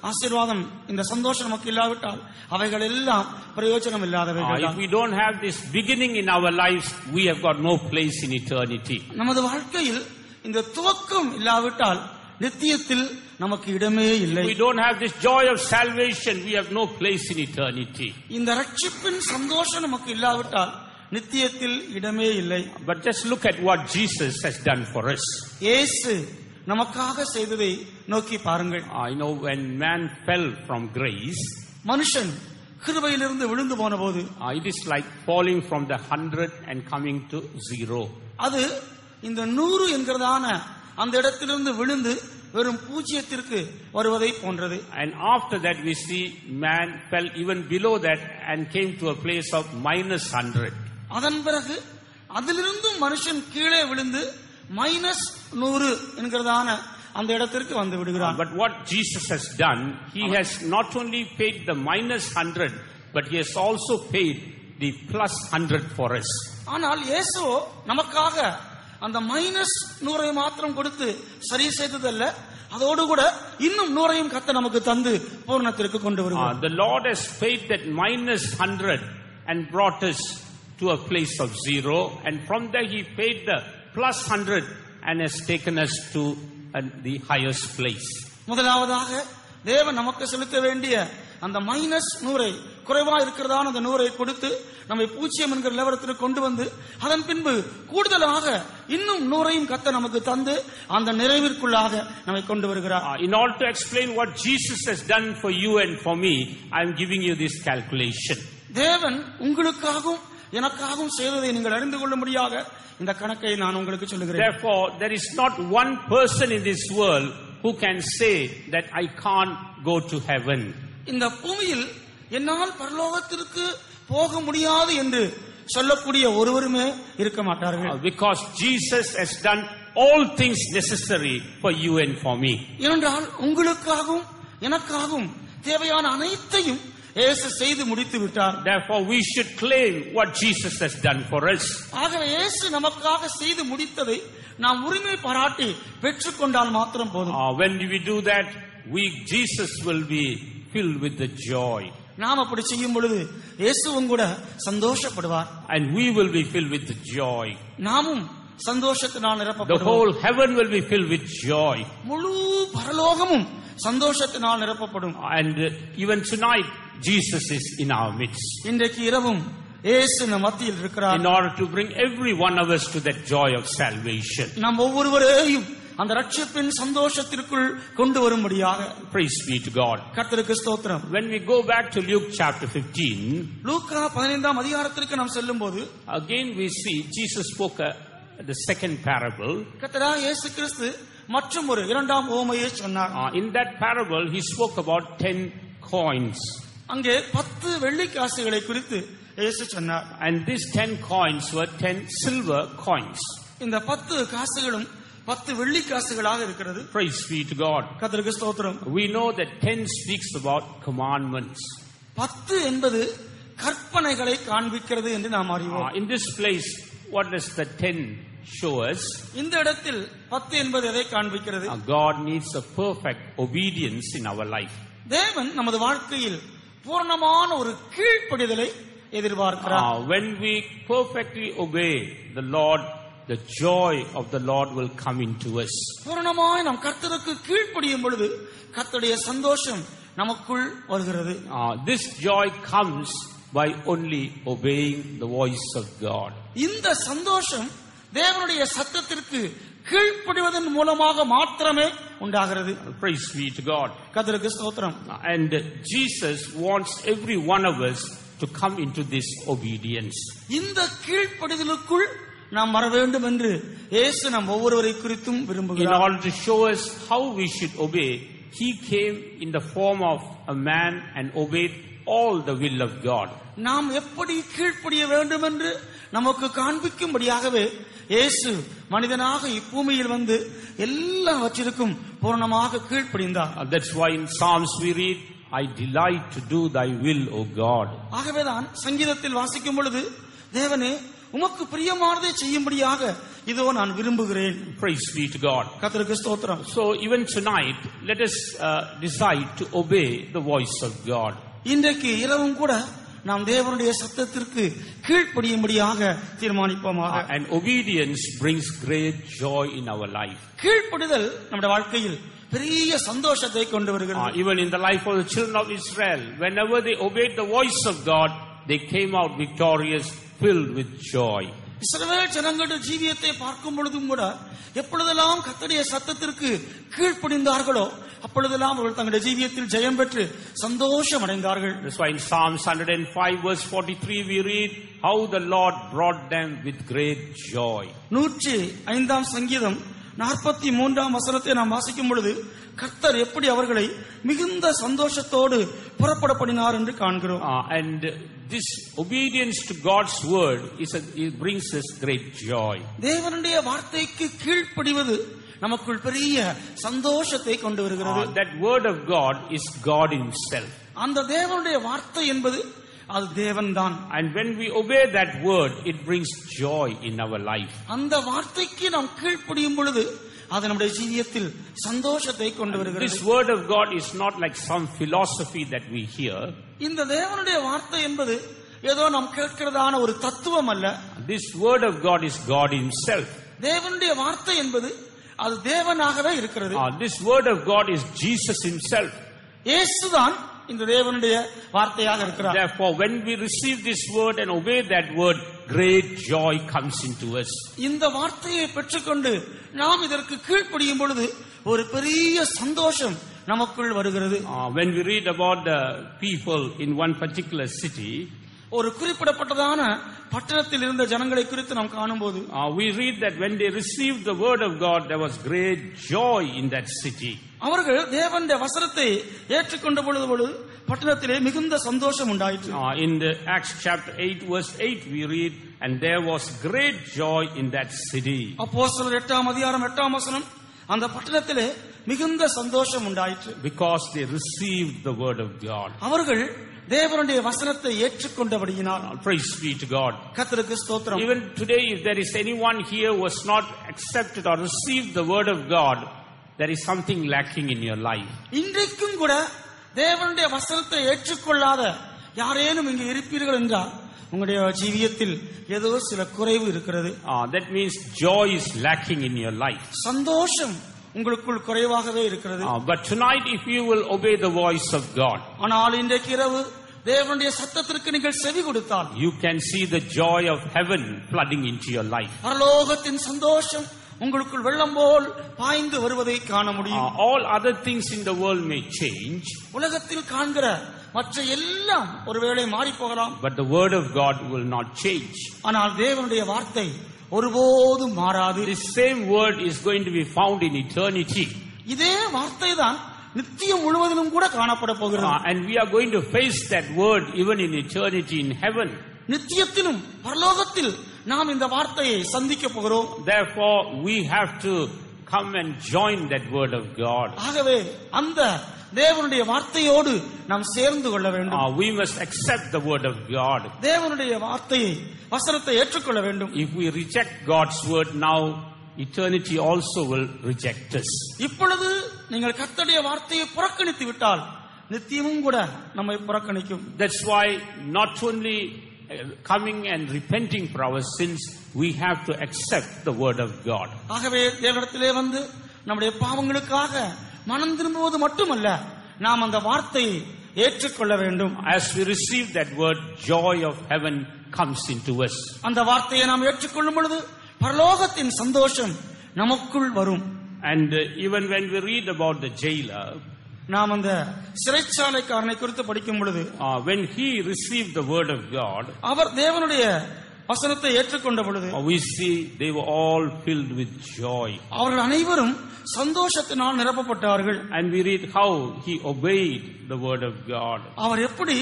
ஆசீர்வாதம், இந்த சந்தோஷம் நமக்கு இல்லாவிட்டால் அவைகள் எல்லாம் பிரயோஜனம் இல்லாதவைகள். If we don't have this beginning in our lives, we have got no place in eternity. நமது வாழ்க்கையில் இந்த துவக்கம் இல்லாவிட்டால் நித்தியத்தில் நமக்கு இடமே இல்லை. We don't have this joy of salvation, we have no place in eternity. இந்த ரட்சிப்பின் சந்தோஷம் நமக்கு இல்லாவிட்டால் நித்தியத்தில் இடமே இல்லை. But just look at what Jesus has done for us. இயேசு நமக்காக செய்ததை நோக்கி பாருங்கள். I know when man fell from grace, மனுஷன் கிருபையிலிருந்து விழுந்து போன போது it is like falling from the 100 and coming to 0. அது இந்த 100 என்கிறதான அந்த இடத்திலிருந்து விழுந்து வெறும் பூஜ்யத்திற்கு வருவதை போன்றது. And after that we see man fell even below that and came to a place of -100. அதன் பிறகு அதிலிருந்து மனுஷன் கீழே விழுந்து -100 என்கிறதான அந்த இடத்திற்கு வந்து விடுகிறான். But what Jesus has done, he has not only paid the -100, but he has also paid the +100 for us. ஆனால் இயேசு நமக்காக அந்த -100 மாத்திரம் கொடுத்து சரி செய்ததல்ல, அதோடு கூட இன்னும் 100 கர்த்தர் நமக்கு தந்து பூரணத்திற்கு கொண்டு வருகிறார். The Lord has paid that -100 and brought us to a place of 0, and from there he paid the +100 and has taken us to the highest place. முதலாவதாக தேவன் நமக்கு செலுத்த வேண்டிய அந்த -100 குறைவா இருக்கிறதான அந்த 100 கொடுத்து நம்மை பூஜ்யம் என்கிற நிலவரத்திற்கு கொண்டு வந்து அதன் பின்பு கூடுதலாக இன்னும் 100 கர்த்தர் நமக்கு தந்து அந்த நிறைவிற்குள்ளாக நம்மை கொண்டு வருகிறார். In order to explain what Jesus has done for you and for me, I am giving you this calculation. தேவன் உங்களுக்காகவும் எனக்காகவும் செய்ததை நீங்கள் அறிந்து கொள்ளும்படியாக இந்த கணக்கை நான் உங்களுக்கு சொல்லுகிறேன். Therefore, there is not one person in this world who can say that I can't go to heaven. இந்த பூமியில் என்னால் பரலோகத்திற்கு போக முடியாது என்று சொல்லக்கூடிய ஒருவருமே இருக்க மாட்டார்கள். Because Jesus has done all things necessary for you and for me. ஏனென்றால் உங்களுக்காகவும் எனக்காகவும் தேவையான அனைத்தையும் இயேசு செய்து முடித்து விட்டார். Therefore, we should claim what Jesus has done for us. ஆகவே இயேசு நமக்காக செய்து முடித்ததை நாம் உரிமை பாராட்டி பெற்றுக்கொண்டால் மாத்திரம் போதும். When we do that, Jesus will be filled with the joy. நாம் அப்படி செய்யும் பொழுது இயேசுவும் கூட சந்தோஷப்படுவார். And we will be filled with the joy. நாமும் சந்தோஷத்தினால் நிரப்பப்படுவோம். The whole heaven will be filled with joy. முழு பரலோகமும் சந்தோஷத்தினால் நிரப்பப்படும். And even tonight, Jesus is in our midst. இன்றைக்கு இரவும் இயேசு நம் மத்தியில் இருக்கிறார். In order to bring every one of us to that joy of salvation. நாம் ஒவ்வொருவரையும் அந்த ரட்சிப்பின் சந்தோஷத்திற்குள் கொண்டு வரும்படியாக. Praise be to God. கர்த்தருக்கு ஸ்தோத்திரம். When we go back to Luke chapter 15, லூக்கா 15ஆம் அதிகாரத்திற்கு நாம் செல்லும்போது again we see Jesus spoke the second parable. கர்த்தராகிய இயேசு கிறிஸ்து மற்றும் ஒரு இரண்டாம் உவமையை சொன்னார். In that parable he spoke about 10 coins. அங்கே 10 வெள்ளி காசுகளை குறித்து இயேசு சொன்னார். And these 10 coins were 10 silver coins. இந்த 10 காசுகளும் 10 வெள்ளி காசுகளாக இருக்கிறது. Praise be to God. கர்த்தருக்கு ஸ்தோத்திரம். We know that 10 speaks about commandments. 10 என்பது கற்பனைகளை காண்பிக்கிறது என்று நாம் அறிவோம். In this place, what does the 10 show us? இந்த இடத்தில் 10 என்பது எதை காண்பிக்கிறது? God needs a perfect obedience in our life. தேவன் நமது வாழ்க்கையில் பூரணமான ஒரு கீழ்ப்படிதலை எதிர்பார்க்கிறார். When we perfectly obey the Lord, the joy of the Lord will come into us. பூரணமாய் நாம் கர்த்தருக்கு கீழ்ப்படியும் பொழுது கர்த்தருடைய சந்தோஷம் நமக்குள் வருகிறது. This joy comes by only obeying the voice of God. இந்த சந்தோஷம் தேவனுடைய சத்தத்திற்கு கீழ்ப்படிவதன் மூலமாக மாத்திரமே உண்டாகிறது. Praise be to God. கர்த்தருக்கு ஸ்தோத்திரம். And Jesus wants every one of us to come into this obedience. இந்த கீழ்ப்படிதலுக்குள் நாம் வர வேண்டும் என்று இயேசு நம் ஒவ்வொருவரை குறித்தும் விரும்புகிறார். In order to show us how we should obey, he came in the form of a man and obeyed all the will of God. நாம் எப்படி கீழ்ப்படிய வேண்டும் என்று நமக்கு காண்பிக்கும்படியாகவே இயேசு மனிதனாக இப்பூமியில் வந்து எல்லாவற்றிற்கும் பூரணமாக கீழ்ப்படிந்தார். That's why in Psalms we read, I delight to do thy will, O God. ஆகவேதான் சங்கீதத்தில் வாசிக்கும் பொழுது தேவனே உமக்கு பிரியமானதை செய்யும்படியாக இதோ நான் விரும்புகிறேன். Praise be to God. கர்த்தருக்கு ஸ்தோத்திரம். So even tonight, let us decide to obey the voice of God. இன்றைக்கு இரவும் கூட நாம் தேவனுடைய சத்தத்திற்கு கீழ்ப்படியும்படியாக தீர்மானிப்போமாக. And obedience brings great joy in our life. கீழ்ப்படிதல் நம்முடைய வாழ்க்கையில் பெரிய சந்தோஷத்தை கொண்டு வருகிறது. Even in the life of the children of Israel, whenever they obeyed the voice of God, they came out victorious, filled with joy. இஸ்ரவேல் ஜனங்களுடைய ஜீவியத்தை பார்க்கும் பொழுதும் கூட எப்பொழுதெல்லாம் கர்த்தருடைய சத்தத்திற்கு கீழ்ப்படிந்தார்களோ அப்பொழுதெல்லாம் அவர்கள் தங்களுடைய ஜீவியத்தில் ஜெயம் பெற்று சந்தோஷம் அடைந்தார்கள். That's why in Psalms 105 verse 43 we read how the Lord brought them with great joy. 105 சங்கீதம் 43 வசனத்தை நாம் வாசிக்கும் பொழுது கர்த்தர் எப்படி அவர்களை மிகுந்த சந்தோஷத்தோடு புறப்பட பண்ணினார் என்று காண்கிறோம். And this obedience to God's word it brings us great joy. தேவனுடைய வார்த்தைக்கு கீழ்ப்படிவது நமக்குள் பெரிய சந்தோஷத்தை கொண்டு வருகிறது. That word of God is God himself. அந்த தேவனுடைய வார்த்தை என்பது அது தேவன்தான். And when we obey that word it brings joy in our life. அந்த வார்த்தைக்கு நாம் கீழ்ப்படியும் பொழுது அது நம்முடைய ஜீவியத்தில் சந்தோஷத்தை கொண்டு வருகிறது. This word of God is not like some philosophy that we hear. இந்த தேவனுடைய வார்த்தை என்பது ஏதோ நாம் கேட்கிறதான ஒரு தத்துவம் அல்ல. This word of God is God himself. தேவனுடைய வார்த்தை என்பது அது தேவனாகவே இருக்கிறது. This word of God is Jesus himself. இயேசுதான் இந்த தேவனுடைய வார்த்தையாக இருக்கிறார். Therefore when we receive this word and obey that word great joy comes into us. இந்த வார்த்தையை பெற்றுக்கொண்டு நாம் இதற்கு கீழ்ப்படியும் பொழுது ஒரு பெரிய சந்தோஷம் நமக்குள் வருகிறது. When we read about the people in one particular city, ஒரு குறிப்பிடப்பட்டதான பட்டணத்தில் இருந்த ஜனங்களை குறித்து நாம் காணும்போது we read that when they received the word of God there was great joy in that city. அவர்கள் தேவனுடைய வசனத்தை ஏற்றுக்கொண்ட பொழுது பட்டணத்திலே மிகுந்த சந்தோஷம் உண்டாயிற்று. In the Acts chapter 8 verse 8 we read and there was great joy in that city. அப்போஸ்தலர் 8 அதிகாரம் 8 வசனம் அந்த பட்டணத்திலே மிகுந்த சந்தோஷம் உண்டாயிற்று. Because they received the word of God. அவர்கள் தேவனுடைய வசனத்தை ஏற்றுக்கொண்டபடியினால். Praise be to God. கர்த்தருக்கு ஸ்தோத்திரம். Even today if there is anyone here who has not accepted or received the word of God, there is something lacking in your life. இன்றைக்கும் கூட தேவனுடைய வசனத்தை ஏற்றுக்கொள்ளாத யாரேனும் இங்கே இருப்பீர்கள் என்றால் உங்களுடைய ஜீவியத்தில் ஏதோ சில குறைவு இருக்கிறது. That means joy is lacking in your life. சந்தோஷம் உங்களுக்குள் குறைவாகவே இருக்கிறது. But tonight if you will obey the voice of God, ஆனால் இன்றைக்கு இரவு தேவனுடைய சத்தத்திற்கு நீங்கள் செவி கொடுத்தால் you can see the joy of heaven flooding into your life. பரலோகத்தின் சந்தோஷம் உங்களுக்குள் வெள்ளம் போல் பாய்ந்து வருவதை காண முடியும். All other things in the world may change. உலகத்தில் காண்கிற மற்ற எல்லாம் ஒருவேளை மாறி போகலாம். But the word of God will not change. ஆனால் தேவனுடைய வார்த்தை ஒருபோதும் மாறாது. This same word is going to be found in eternity. இதே வார்த்தை தான் நித்தியம் முழுவதிலும் கூட காணப்பட போகிறது. And we are going to face that word even in eternity in heaven. நித்தியத்திலும் பரலோகத்தில் நாம் இந்த வார்த்தையை சந்திக்க போகிறோம். Therefore we have to come and join that word of God. ஆகவே அந்த தேவனுடைய வார்த்தையோடு நாம் சேர்ந்து கொள்ள வேண்டும். We must accept the word of God. தேவனுடைய வார்த்தையை வசனத்தை ஏற்றுக்கொள்ள வேண்டும். If we reject God's word now, eternity also will reject us. இப்பொழுது நீங்கள் கர்த்தருடைய வார்த்தையை புறக்கணித்து விட்டால் நித்தியமும் கூட நம்மை புறக்கணிக்கும். That's why not only coming and repenting for our sins, we have to accept the word of God. ஆகவே தேவனிடத்திலே வந்து நம்முடைய பாவங்களுக்காக மனம் திரும்புவது மட்டுமல்ல, நாம் அந்த வார்த்தையை ஏற்றுக்கொள்ள வேண்டும். As we receive that word, joy of heaven comes into us. அந்த வார்த்தையை நாம் ஏற்றுக்கொள்ளும் பொழுது பரலோகத்தின் சந்தோஷம் நமக்குள் வரும். And even when we read about the jailer, நாம் அந்த சிறைச்சாலைக்காரனை குறித்து படிக்கும் பொழுது when he received the word of God, அவர் தேவனுடைய வசனத்தை ஏற்றுக்கொண்ட பொழுது we see they were all filled with joy. அவர்கள் அனைவரும் சந்தோஷத்தினால் நிரப்பப்பட்டார்கள். And we read how he obeyed the word of God. அவர் எப்படி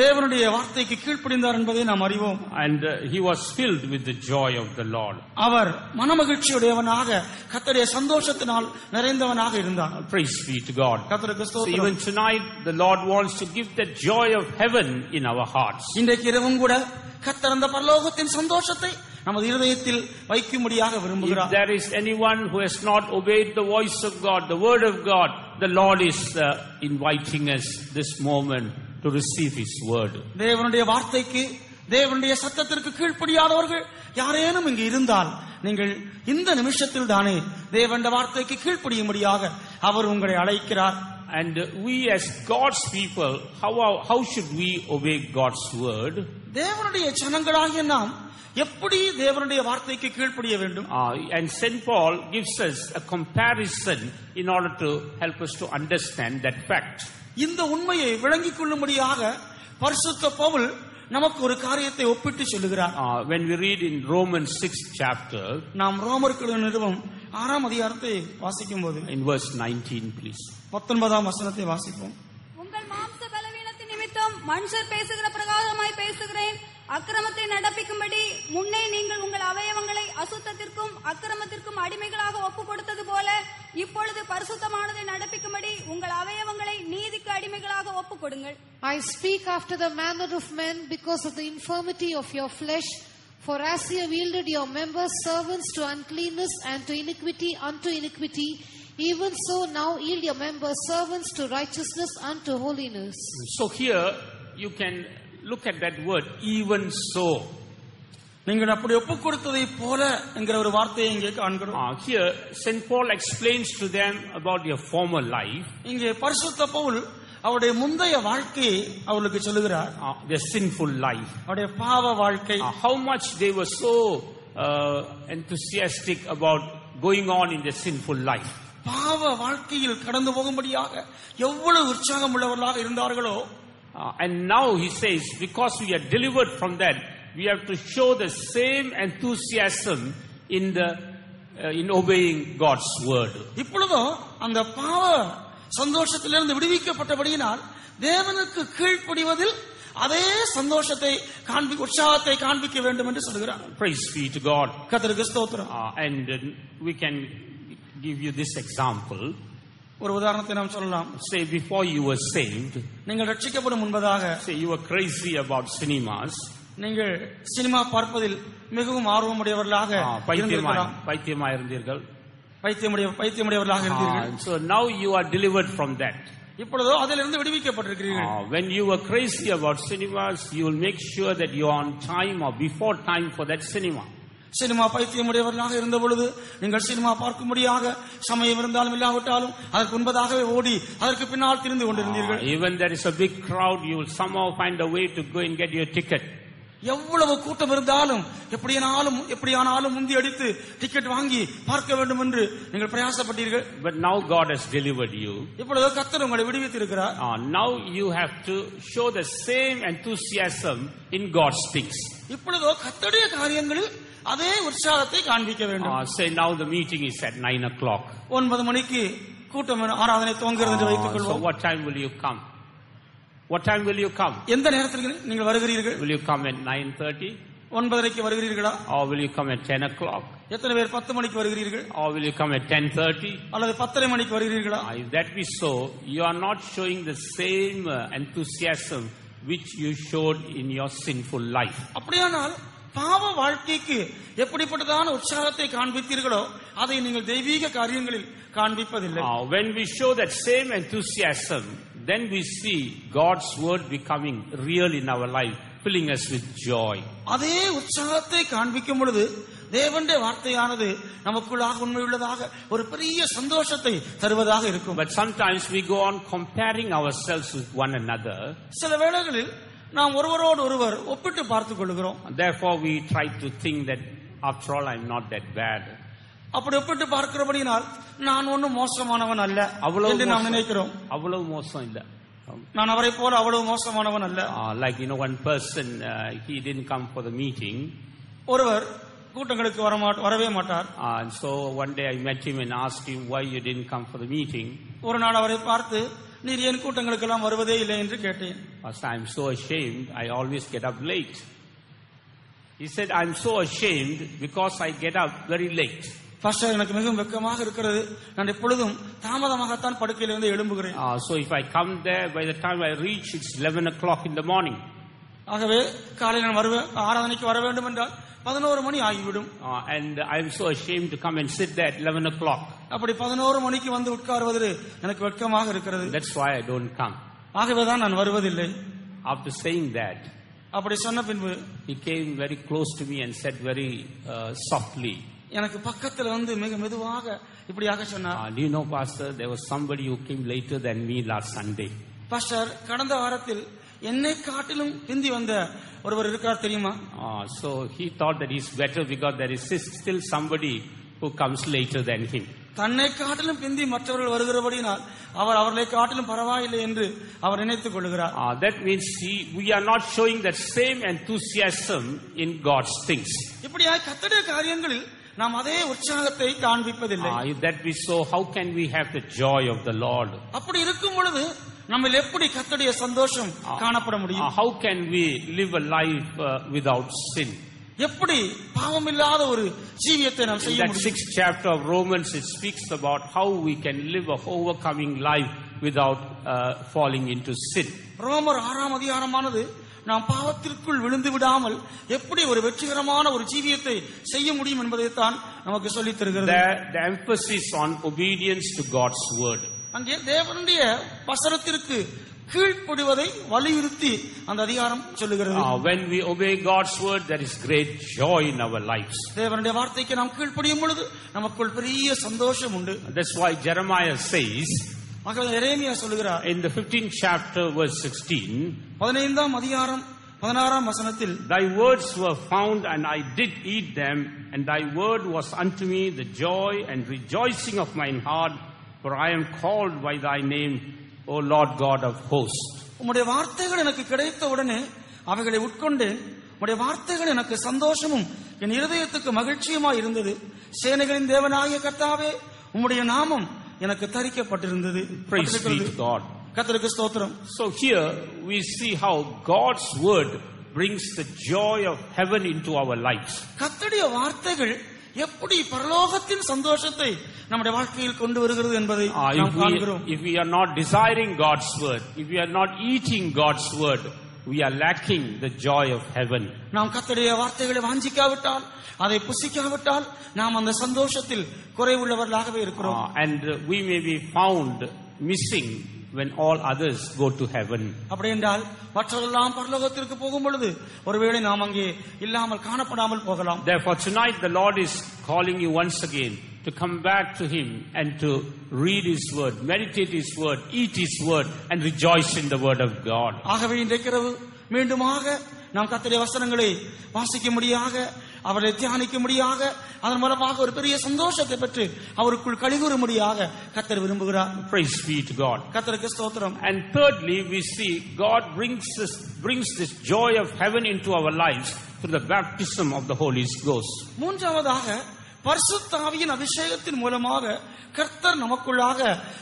தேவனுடைய வார்த்தைக்கு கீழ்ப்படிந்தார் என்பதை நாம் அறிவோம். And he was filled with the joy of the Lord. அவர் மனமகிழ்ச்சியுடையவனாக கர்த்தருடைய சந்தோஷத்தினால் நிறைந்தவனாக இருந்தார். Praise be to God. கர்த்தருக்கு So ஸ்தோத்திரம். even tonight the Lord wants to give the joy of heaven in our hearts. இன்றைக்கு இரவும் கூட கர்த்தர் அந்த பரலோகத்தின் சந்தோஷத்தை நமது இதயத்தில் வைக்கும்படியாக If விரும்புகிறார். there is anyone who has not obeyed the voice of God, the word of God, the Lord is inviting us this moment to receive his word. தேவனுடைய வார்த்தைக்கு தேவனுடைய சத்தத்திற்கு கீழ்ப்படியாதவர்கள் யாரேனும் இங்கு இருந்தால் நீங்கள் இந்த நிமிஷத்தில் தானே தேவனுடைய வார்த்தைக்கு கீழ்ப்படியும்படியாக அவர் உங்களை அழைக்கிறார். And we as God's people, how should we obey God's word? தேவனுடைய ஜனங்களாகிய நாம் எப்படி தேவனுடைய வார்த்தைக்கு கீழ்ப்படிய வேண்டும். And St. Paul gives us a comparison in order to help us to understand that fact. இந்த உண்மையை விளங்கிக் கொள்ளும்படியாக பரிசுத்த பவுல் நமக்கு ஒரு காரியத்தை ஒப்பிட்டு சொல்லுகிறார். When we read in Romans 6th chapter, நாம் ரோமர்கள் நிருபம் 6ஆம் அதிகாரத்தை வாசிக்கும் போது in verse 19 please, 19ஆம் வசனத்தை வாசிப்போம். உங்கள் மாம்ச பலவீனத்தின் நிமித்தம் மனுஷர் பேசுகிற பிரகாரமாய் பேசுகிறேன். அக்கிரமத்தை நடப்பிக்கும்படி முன்னே நீங்கள் உங்கள் அவயவங்களை அசுத்தத்திற்கும் அக்கிரமத்திற்கும் அடிமைகளாக ஒப்பு கொடுத்தது போல இப்பொழுது பரிசுத்தமானதை நடப்பிக்கும்படி உங்கள் அவயவங்களை நீதிக்கு அடிமைகளாக ஒப்பு கொடுங்கள். I speak after the manner of men because of the infirmity of your flesh. For as you have yielded your members servants to uncleanness and to iniquity unto iniquity, even so now yield your members servants to righteousness unto holiness. So here you can look at that word, even so. நீங்கள் அப்படி ஒப்பு கொடுத்ததை போல என்கிற ஒரு வார்த்தையை இங்கே காண்கிறோம். Here St. Paul explains to them about their former life. இங்கே பரிசுத்த பவுல் அவருடைய முந்தைய வாழ்க்கையை அவர்களுக்கு சொல்லுகிறார். Their sinful life, அவருடைய பாவ வாழ்க்கை, how much they were so enthusiastic about going on in their sinful life. பாவ வாழ்க்கையில் கடந்து போகும்படியாக எவ்வளவு உற்சாகம் உள்ளவர்களாக இருந்தார்களோ. And now he says, because we are delivered from that, we have to show the same enthusiasm in obeying God's word. இப்பொழுதும் அந்த பாவ சந்தோஷத்திலிருந்து விடுவிக்கப்பட்டபடியினால் தேவனுக்கு கீழ்ப்படிவதில் அதே சந்தோஷத்தை உற்சாகத்தை காண்பிக்க வேண்டும் என்று சொல்கிறார். Praise be to God. கர்த்தருக்கு ஸ்தோத்திரம். And we can give you this example. ஒரு உதாரணத்தை நாம் சொல்லலாம். Say before you were saved, நீங்கள் ரட்சிக்கப்படும் முன்பதாக, say you were crazy about cinemas. நீங்கள் சினிமா பார்ப்பதில் மிகவும் ஆர்வமுடையவர்களாக பைத்தியமா இருந்தீர்கள். பைத்தியமுடையவர்களாக இருந்தீர்கள். So now you are delivered from that. இப்பொழுதோ அதிலிருந்து விடுவிக்கப்பட்டிருக்கிறீர்கள். When you were crazy about cinemas, you will make sure that you are on time or before time for that cinema. Cinema பைத்தியமுடையவர்களாக இருந்த பொழுது நீங்கள் சினிமா பார்க்கும்படியாக சமயம் இருந்தாலும் இல்லாவிட்டாலும் அதற்கு முன்பதாகவே ஓடி அதற்கு பின்னால் திரிந்து கொண்டிருந்தீர்கள். Even there is a big crowd, you will somehow find a way to go and get your ticket. எவ்வளவு கூட்டம் இருந்தாலும் எப்படியானாலும் முந்தி அடித்து டிக்கெட் வாங்கி பார்க்க வேண்டும் என்று நீங்கள் பிரயாசப்பட்டீர்கள். But now God has delivered you. இப்பொழுது கர்த்தர் உங்களை விடுவித்திருக்கிறார். Now you have to show the same enthusiasm in God's things. இப்பொழுது கர்த்தருடைய காரியங்களில் அதே உற்சாகத்தை காண்பிக்க வேண்டும். Say now the meeting is at 9 o'clock. 9 மணிக்கு கூட்டம் ஆராதனை துவங்குகிறது என்று வைத்துக் கொள்வோம். So what time will you come? What time will you come? எந்த நேரத்தில் நீங்கள் வருகிறீர்கள்? Will you come at 9:30? 9:30க்கு வருகிறீர்களா? Or will you come at 10 o'clock? எத்தனை பேர் 10 மணிக்கு வருகிறீர்கள்? Or will you come at 10:30? அல்லது 10:30 மணிக்கு வருகிறீர்களா? If that be so, you are not showing the same enthusiasm which you showed in your sinful life. அப்படியானால் பாவ வாழ்க்கைக்கு எப்படிப்பட்டதான உற்சாகத்தை காண்பித்தீர்களோ அதை நீங்கள் தெய்வீக காரியங்களில் காண்பிப்பதில்லை. When we show that same enthusiasm, then we see God's word becoming real in our life, filling us with joy. அதே உற்சாகத்தை காண்பிக்கும் பொழுது தேவனுடைய வார்த்தையானது நமக்குள்ளாக உண்மையுள்ளதாக ஒரு பெரிய சந்தோஷத்தை தருவதாக இருக்கும். But sometimes we go on comparing ourselves with one another. சில வேளைகளில் நாம் ஒருவரோடு ஒருவர் ஒப்பிட்டு பார்த்துக் கொள்கிறோம். Therefore we try to think that after all I am not that bad. அப்படி ஒப்பிட்டு பார்க்கிறபடினால் நான் ஒன்றும் மோசமானவன் அல்ல என்று நாம் நினைக்கிறோம். அவ்வளவு மோசம் இல்ல, நான் அவரை போல அவ்வளவு மோசமானவன் அல்ல. Like one person he didn't come for the meeting. ஒருவர் கூட்டங்களுக்கு வரவே மாட்டார். And so one day I met him and asked him why you didn't come for the meeting. ஒரு நாள் அவரை பார்த்து நீர் ஏன் கூட்டங்களுக்கு எல்லாம் வருவதே இல்லை என்று கேட்டேன். I am so ashamed, I always get up late. He said, I am so ashamed because I get up very late. Pastor, எனக்கு மிகவும் வெட்கமாக இருக்கிறது, நான் எப்பொழுதும் தாமதமாகத்தான் படுக்கையிலிருந்து எழும்புகிறேன். So if I come there, by the time I reach, it's 11 o'clock in the morning. ஆகவே காலையில் நான் ஆராதனைக்கு வர வேண்டும் என்றால் 11 மணி ஆகிவிடும். And I am so ashamed to come and sit there at 11 o'clock. அப்படி 11 மணிக்கு வந்து உட்கார்வது எனக்கு வெட்கமாக இருக்கிறது. That's why I don't come. ஆகவே தான் நான் வருவதில்லை. After saying that, அப்படி சொன்ன பின்பு he came very close to me and said very softly, எனக்கு பக்கத்துல வந்து மிக மெதுவாக இப்படியாக சொன்னார். Do you know, Pastor, there was somebody who came later than me last Sunday. Pastor, கடந்த வாரத்தில் என்னை காட்டிலும் பிந்தி வந்த ஒருவர் இருக்கிறார் தெரியுமா? So he thought that he's better because there is still somebody who comes later than him. தன்னை காட்டிலும் பிந்தி மற்றவர்கள் வருகிறபடினால் அவர் அவர்களை காட்டிலும் பரவாயில்லை என்று அவர் நினைத்துக் கொள்கிறார். That means we are not showing that same enthusiasm in God's things. இப்படியாய் கர்த்தருடைய காரியங்களில் நாம் அதே உற்சாகத்தை காண்பிப்பதில்லை. If that be so, how can we have the joy of the Lord? அப்படி இருக்கும் பொழுது நம்மில் எப்படி கர்த்தருடைய சந்தோஷம் காணப்பட முடியும்? How can we live a life without sin? எப்படி பாவமில்லாத ஒரு ஜீவியத்தை நாம் செய்ய முடியும்? That 6th chapter of Romans, it speaks about how we can live a overcoming life without falling into sin. ரோமர் 6ஆம் அதிகாரமானது நாம் பாவத்திற்குள் விழுந்து விடாமல் எப்படி ஒரு வெற்றிகரமான ஒரு ஜீவியத்தை செய்ய முடியும் என்பதைத்தான் நமக்கு சொல்லித் தருகிறது. The emphasis on obedience to God's word. அங்கே தேவனுடைய வசனத்திற்கு கீழ்ப்படிவதை வலியுறுத்தி அந்த அதிகாரம் சொல்லுகிறது. When we obey God's word, there is great joy in our lives. தேவனுடைய வார்த்தைக்கு நாம் கீழ்ப்படியும் பொழுது நமக்குள் பெரிய சந்தோஷம் உண்டு. That's why Jeremiah says, எரேமியா சொல்லுகிறார், in the 15th chapter verse 16, 15ஆம் அதிகாரம் 16ஆம் வசனத்தில், thy words were found and I did eat them, and thy word was unto me the joy and rejoicing of mine heart, for I am called by thy name, O Lord God of hosts. உம்முடைய வார்த்தைகள் எனக்கு கிடைத்த உடனே அவைகளை உட்கொண்டேன். உம்முடைய வார்த்தைகள் எனக்கு சந்தோஷமும் என் இருதயத்துக்கு மகிழ்ச்சியுமாய் இருந்தது. சேனைகளின் தேவனாகிய கர்த்தாவே, உம்முடைய நாமம் எனக்கு தரிக்கப்பட்டிருந்தது. Praise be to God. கர்த்தருக்கு ஸ்தோத்திரம். So here we see how God's word brings the joy of heaven into our lives. கர்த்தருடைய வார்த்தைகள் எப்படி பரலோகத்தின் சந்தோஷத்தை நம்முடைய வாழ்க்கையில் கொண்டு வருகிறது என்பதை நாம் காண்கிறோம். If we are not desiring God's word, if we are not eating God's word, we are lacking the joy of heaven. நாம் கர்த்தருடைய வார்த்தைகளை வாஞ்சிக்காவிட்டால், அதை புசிக்காவிட்டால் நாம் அந்த சந்தோஷத்தில் குறைவுள்ளவர்களாகவே இருக்கிறோம். And we may be found missing when all others go to heaven. அப்படி என்றால் மற்றவர்களெல்லாம் பரலோகத்திற்கு போகும் பொழுது ஒருவேளை நாம் அங்கே இல்லாமல் காணப்படாமல் போகலாம். Therefore tonight the Lord is calling you once again to come back to him and to read his word, meditate his word, eat his word, and rejoice in the word of God. ஆகவே இன்றைக்கிரவு மீண்டுமாக நாம் கர்த்தருடைய வசனங்களை வாசிக்க முடியாக, அவரை தியானிக்க முடியாக, அதன் மூலமாக ஒரு பெரிய சந்தோஷத்தை பெற்று அவருக்குள் கலிகூறும்படியாக கர்த்தர் விரும்புகிறார். Praise be to God. கர்த்தருக்கு ஸ்தோத்திரம். And thirdly, we see God brings this joy of heaven into our lives through the baptism of the Holy Ghost. மூன்றாவதாக பரிசுத்த ஆவியின் அபிஷேகத்தின் மூலமாக கர்த்தர் நமக்குள்ளாக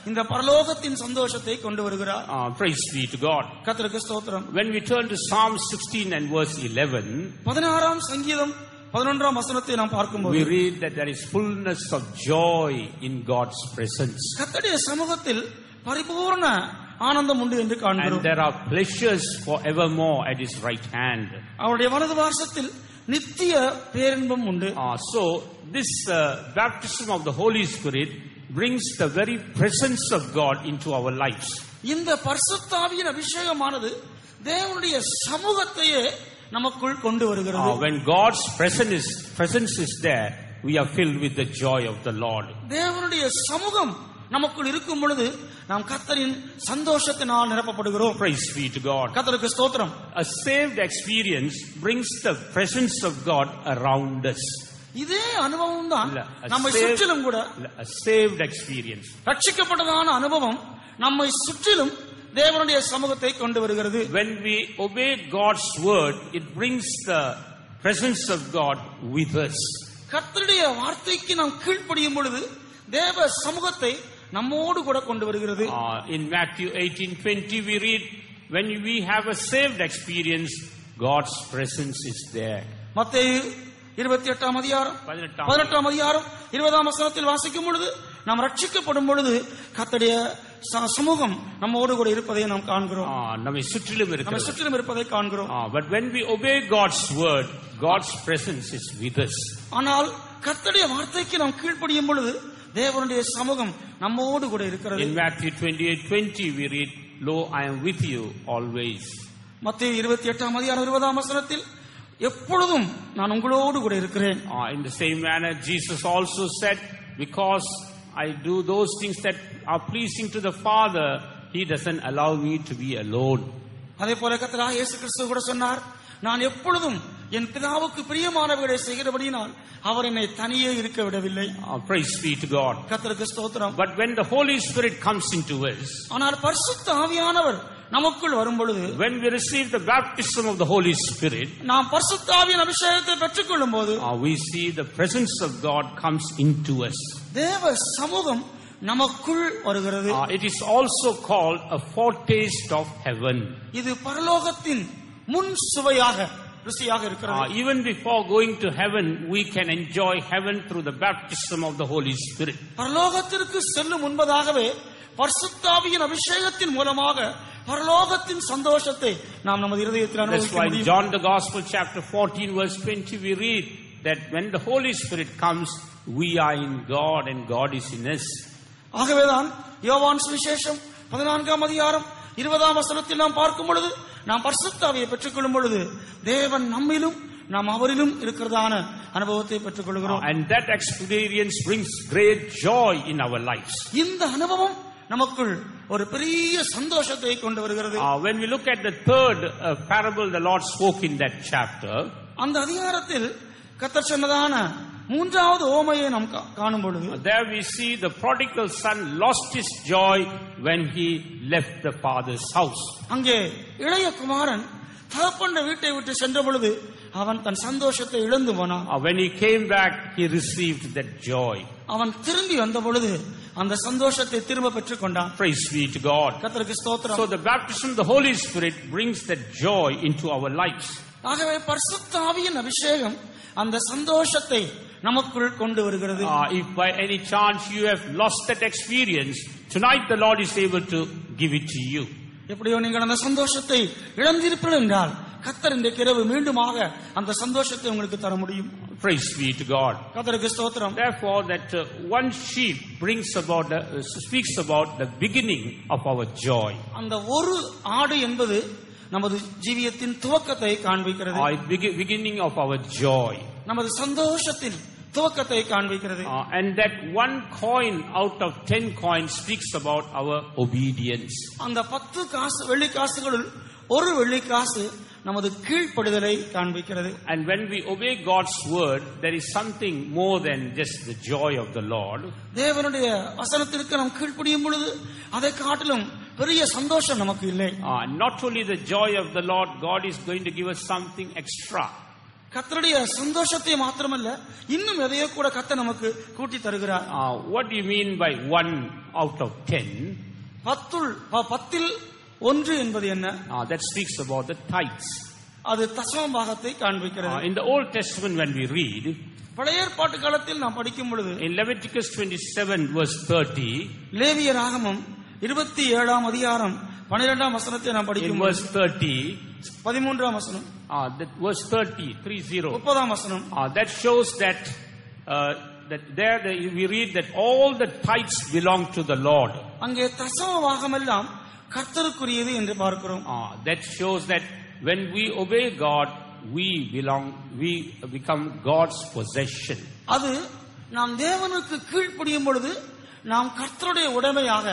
இந்த பரலோகத்தின் சந்தோஷத்தை கொண்டு வருகிறார். Praise be to God. கர்த்தருக்கு ஸ்தோத்திரம். When we turn to Psalm 16 and verse 11, 16ஆம் சங்கீதம் 11ஆம் வசனத்தை நாம் பார்க்கும்போது, we read that there is fullness of joy in God's presence. கர்த்தருடைய சமூகத்தில் பரிபூர்ண ஆனந்தம் உண்டு என்று காண்கிறோம். And there are pleasures forevermore at his right hand. அவருடைய வலது பார்சத்தில் நித்திய பேரின்பம் உண்டு. So this baptism of the Holy Spirit brings the very presence of God into our lives. இந்த பரிசுத்த ஆவியின் அபிஷேகமானது தேவனுடைய சமூகத்தையே நமக்குள் கொண்டு வருகிறது. When God's presence is there, we are filled with the joy of the Lord. தேவனுடைய சமூகம் நமக்குள் இருக்கும் பொழுது நாம் கர்த்தரின் சந்தோஷத்தினால் நிரப்பப்படுகிறோம். Praise be to God. கர்த்தருக்கு ஸ்தோத்திரம். A saved experience brings the presence of God around us. இதே அனுபவம் தான் நம்மை சுற்றிலும் கூட, a saved experience, ரட்சிக்கப்பட்டதான அனுபவம் நம்மை சுற்றிலும் தேவனுடைய சமூகத்தை கொண்டு வருகிறது. When we obey God's word, it brings the presence of God with us. கர்த்தருடைய வார்த்தைக்கு நாம் கீழ்ப்படியும் பொழுது தேவ சமூகத்தை நம்மோடு கூட கொண்டு வருகிறது. In Matthew 18:20 we read, when we have a saved experience, God's presence is there. மத்தேயு 28ஆம் அதிகாரம் 18ஆம் அதிகாரம் 20ஆம் வசனத்தில் வாசிக்கும் பொழுது நாம் ரட்சிக்கப்படும் பொழுது கர்த்தருடைய சமூகம் நம்மோடு கூட இருப்பதை நாம் காண்கிறோம். நம்மை சுற்றிலும் இருப்பதை காண்கிறோம். But when we obey God's word, God's presence is with us. ஆனால் கர்த்தருடைய வார்த்தைக்கு நாம் கீழ்ப்படியும் பொழுது தேவனுடைய சமூகம் நம்மோடு கூட இருக்கிறது. In Matthew 28:20 we read, lo, I am with you always. மத்தேயு 28ஆம் அதிகாரம் 20ஆம் வசனத்தில் எப்பொழுதும் நான் உங்களோடு கூட இருக்கிறேன். In the same manner Jesus also said, because I do those things that are pleasing to the Father, he doesn't allow me to be alone. அதே போல கர்த்தராகிய இயேசு கிறிஸ்து கூட சொன்னார், நான் எப்பொழுதும் என் பிதாவுக்கு பிரியமானவைகளை செய்கிறபடியினால் அவர் என்னை தனியே இருக்க விடவில்லை. Praise be to God. கர்த்தருக்கு ஸ்தோத்திரம். But when the Holy Spirit comes into us, ஆனால் பரிசுத்த ஆவியானவர் நமக்குள் வரும் பொழுது, when we receive the baptism of the Holy Spirit, நாம் பரிசுத்த ஆவியின் அபிஷேகத்தை பெற்றுக்கொள்ளும் போது, we see the presence of God comes into us. தேவ சமூகம் நமக்குள் வருகிறது. It is also called a foretaste of heaven. இது பரலோகத்தின் முன் சுவையாக ருசியாக இருக்கிறது. Even before going to heaven, we can enjoy heaven through the baptism of the Holy Spirit. பரலோகத்திற்கு செல்லும் முன்பதாகவே பரிசுத்த ஆவியின் அபிஷேகத்தின் மூலமாக பரலோகத்தின் சந்தோஷத்தை நாம் நமது இதயத்தில் அனுபவிக்க முடியும். That's why John the Gospel chapter 14 verse 20 we read that when the Holy Spirit comes, we are in God and God is in us. ஆகவேதான் யோவான் சுவிசேஷம் 14ஆம் அதிகாரம் 20ஆம் வசனத்தில் நாம் பார்க்கும் பொழுது, நாம் பரிசுத்த ஆவியை பெற்றுக்கொள்ளும் பொழுது தேவன் நம்மிலும் நாம் அவரிலும் இருக்கிறதான அனுபவத்தை பெற்றுக்கொள்கிறோம். And that experience brings great joy in our lives. இந்த அனுபவம் நமக்குள் ஒரு பெரிய சந்தோஷத்தை கொண்டு வருகிறது. When we look at the third parable the Lord spoke in that chapter, அந்த அதிகாரத்தில் கர்த்தர் சொன்னதான மூன்றாவது ஓமையை நாம் காணும் பொழுது, there we see the prodigal son lost his joy when he left the father's house. அங்கே இளைய குமாரன் தகப்பனுடைய வீட்டை விட்டு சென்ற பொழுது அவன் தன் சந்தோஷத்தை இழந்து போனான். When he came back, he received that joy. அவன் திரும்பி வந்த பொழுது அந்த சந்தோஷத்தை திரும்ப பெற்றுக் கொண்டான். Praise be to God. கர்த்தருக்கு ஸ்தோத்திரம். So the baptism of the Holy Spirit brings that joy into our lives. ஆகவே பரிசுத்த ஆவியின் அபிஷேகம் அந்த சந்தோஷத்தை நமக்குள் கொண்டு வருகிறது. If by any chance you have lost that experience, tonight the Lord is able to give it to you. எப்படியோ நீங்கள் அந்த சந்தோஷத்தை இழந்திருப்பீர்கள் என்றால் கர்த்தர் இன்றைக்கு இரவு மீண்டுமாக அந்த சந்தோஷத்தை உங்களுக்கு தர முடியும். Praise be to God. கர்த்தருக்கு ஸ்தோத்திரம். Therefore that one sheep speaks about the beginning of our joy. அந்த ஒரு ஆடு என்பது நமது ஜீவியத்தின் துவக்கத்தை காண்பிக்கிறது. Beginning of our joy. நமது சந்தோஷத்தின் துவக்கத்தை காண்பிக்கிறது. And that one coin out of 10 coins speaks about our obedience. அந்த 10 காசு வெள்ளி காசுகளுள் ஒரு வெள்ளி காசு நமது கீழ்ப்படிதலை காண்பிக்கிறது. And when we obey God's word, there is something more than just the joy of the Lord. தேவனுடைய வசனத்திற்கு நாம் கீழ்ப்படியும் பொழுது அதை காட்டிலும் பெரிய சந்தோஷம் நமக்கு இல்லை. Not only the joy of the Lord, God is going to give us something extra. கர்த்தருடைய சந்தோஷத்தை மாத்திரமல்ல, இன்னும் எதையோ கூட கர்த்தர் நமக்கு கூட்டி தருகிறார். What do you mean by 1 out of 10? 10 1 என்பது என்ன? That speaks about the tithes. அது தசம பாகத்தை காண்பிக்கிறது. In the Old Testament when we read, பழைய ஏற்பாட்டு காலத்தில் நாம் படிக்கும் பொழுது, in Leviticus 27 verse 30, லேவியராகமம் 27ஆம் அதிகாரம் 12ஆம் வசனத்தை நாம் படிக்கும் verse 30, 13ஆம் வசனம், that verse 30 30ஆம் வசனம், that shows that we read that all the tithes belong to the Lord. அங்கே தசம பாகம் எல்லாம் கர்த்தருக்குரியது என்று பார்க்கிறோம். That shows that when we obey God, we become God's possession. அது நாம் தேவனுக்கு கீழ்ப்படியும் பொழுது நாம் கர்த்தருடைய உடைமையாக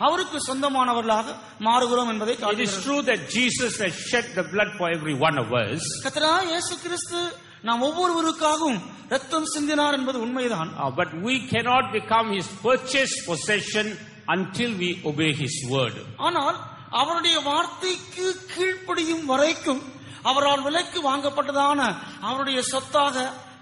அவருக்கு சொந்தமானவர்களாக மாறுகிறோம் என்பதை காட்டுகிறது. It is true that Jesus has shed the blood for every one of us. கர்த்தராகிய இயேசு கிறிஸ்து நாம் ஒவ்வொருவருக்காகவும் இரத்தம் சிந்தினார் என்பது உண்மைதான். But we cannot become his purchased possession until we obey his word. ஆனால் அவருடைய வார்த்தைக்கு கீழ்ப்படியும் வரைக்கும் அவரால் விலைக்கு வாங்கப்பட்டதான அவருடைய சொத்தாக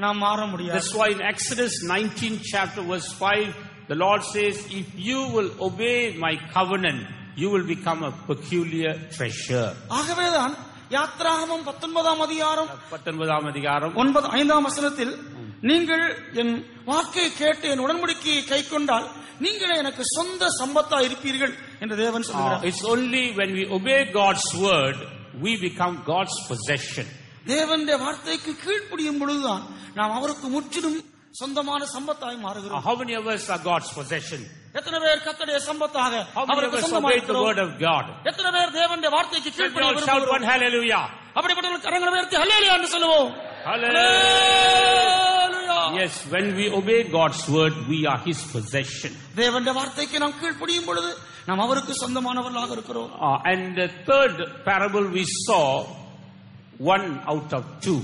நாம் மாற முடியாது. That's why in Exodus 19 chapter verse 5 the Lord says, if you will obey my covenant, you will become a peculiar treasure. ஆகவேதான் யாத்ராகமம் 19ஆம் அதிகாரம் 5ஆம் வசனத்தில், நீங்கள் என் வாக்கை கேட்டு என் உடன்படிக்கையை கைக்கொண்டால் நீங்களே எனக்கு சொந்த சம்பத்தா இருப்பீர்கள் என்று தேவன் சொல்கிறார். It's only when we obey God's word we become God's possession. தேவனுடைய வார்த்தைக்கு கீழ்ப்படியும் பொழுதுதான் நாம் அவருக்கு முற்றிலும் சொந்தமான சம்பத்தாய் மாறுகிறோம். How many of us are God's possession? எத்தனை பேர் கர்த்தருடைய சம்பத்தாக அவருக்கு சொந்தமாய் the word of God? எத்தனை பேர் தேவனுடைய வார்த்தைக்கு கீழ்ப்படிய விரும்புகிறோம்? Shout one hallelujah. அப்படிப்பட்டவர்கள் கரங்களை உயர்த்தி ஹல்லேலூயா என்று சொல்லுவோம். Hallelujah. Yes, when we obey God's word, we are His possession. தேவனுடைய வார்த்தைக்கு நாம் கீழ்ப்படியும் பொழுது நாம் அவருக்கு சொந்தமானவர்களாக இருக்கிறோம். And the third parable we saw, 1 out of 2.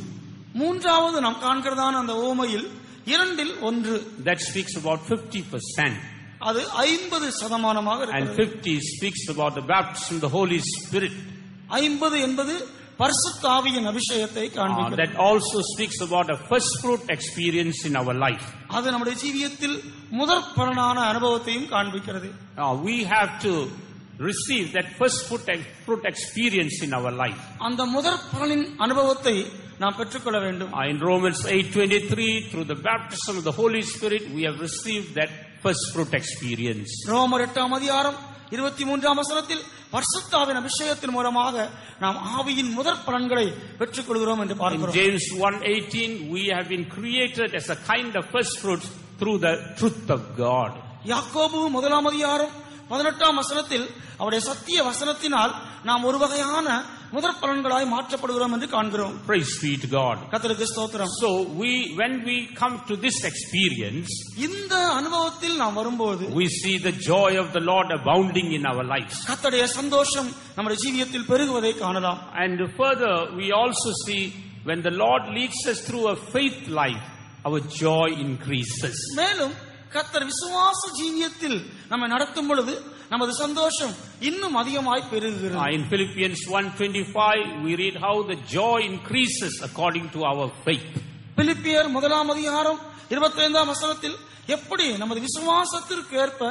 மூன்றாவது நாம் காண்கிறதான அந்த உவமையில் 2 1 that speaks about 50%. அது 50% And 50 speaks about the baptism of the Holy Spirit. 50 என்பது பரிசுத்த ஆவியின் அபிஷேகத்தை காண்பிக்கிறது. That also speaks about a first fruit experience in our life. அது நம்முடைய ஜீவியத்தில் முதற் பலனான அனுபவத்தையும் காண்பிக்கிறது. We have to receive that first fruit experience in our life. அந்த முதற் பலனின் அனுபவத்தை நாம் பெற்றுக்கொள்ள வேண்டும். In Romans 8:23, through the baptism of the Holy Spirit, we have received that first fruit experience. ரோமர் 8:23 பரிசுத்த ஆவியின் அபிஷேகத்தின் மூலமாக நாம் ஆவியின் முதற் பலன்களை பெற்றுக்கொள்கிறோம் என்று பார்க்கிறோம். In James 1:18, we have been created as a kind of first fruits through the truth of God. யாக்கோபு 1:18 அவருடைய சத்திய வசனத்தினால் நாம் ஒரு வகையான முதற் பலன்களாய் மாற்றப்படுகிறோம் என்று காண்கிறோம். Praise be to God. கர்த்தருக்கு ஸ்தோத்திரம். So when we come to this experience, இந்த அனுபவத்தில் நாம் வரும்போது we see the joy of the Lord abounding in our lives. கர்த்தருடைய சந்தோஷம் நம்முடைய ஜீவியத்தில் பெருகுவதை காணலாம். And further, we also see when the Lord leads us through a faith life, our joy increases. மேலும் கர்த்தர் விசுவாச ஜீவியத்தில் நம்மை நடத்தும் பொழுது நமது சந்தோஷம் இன்னும் அதிகமாய் பெருகுகிறது. In Philippians 1:25, we read how the joy increases according to our faith. பிலிப்பியர் 1:25 எப்படி நமது விசுவாசத்திற்கு ஏற்ப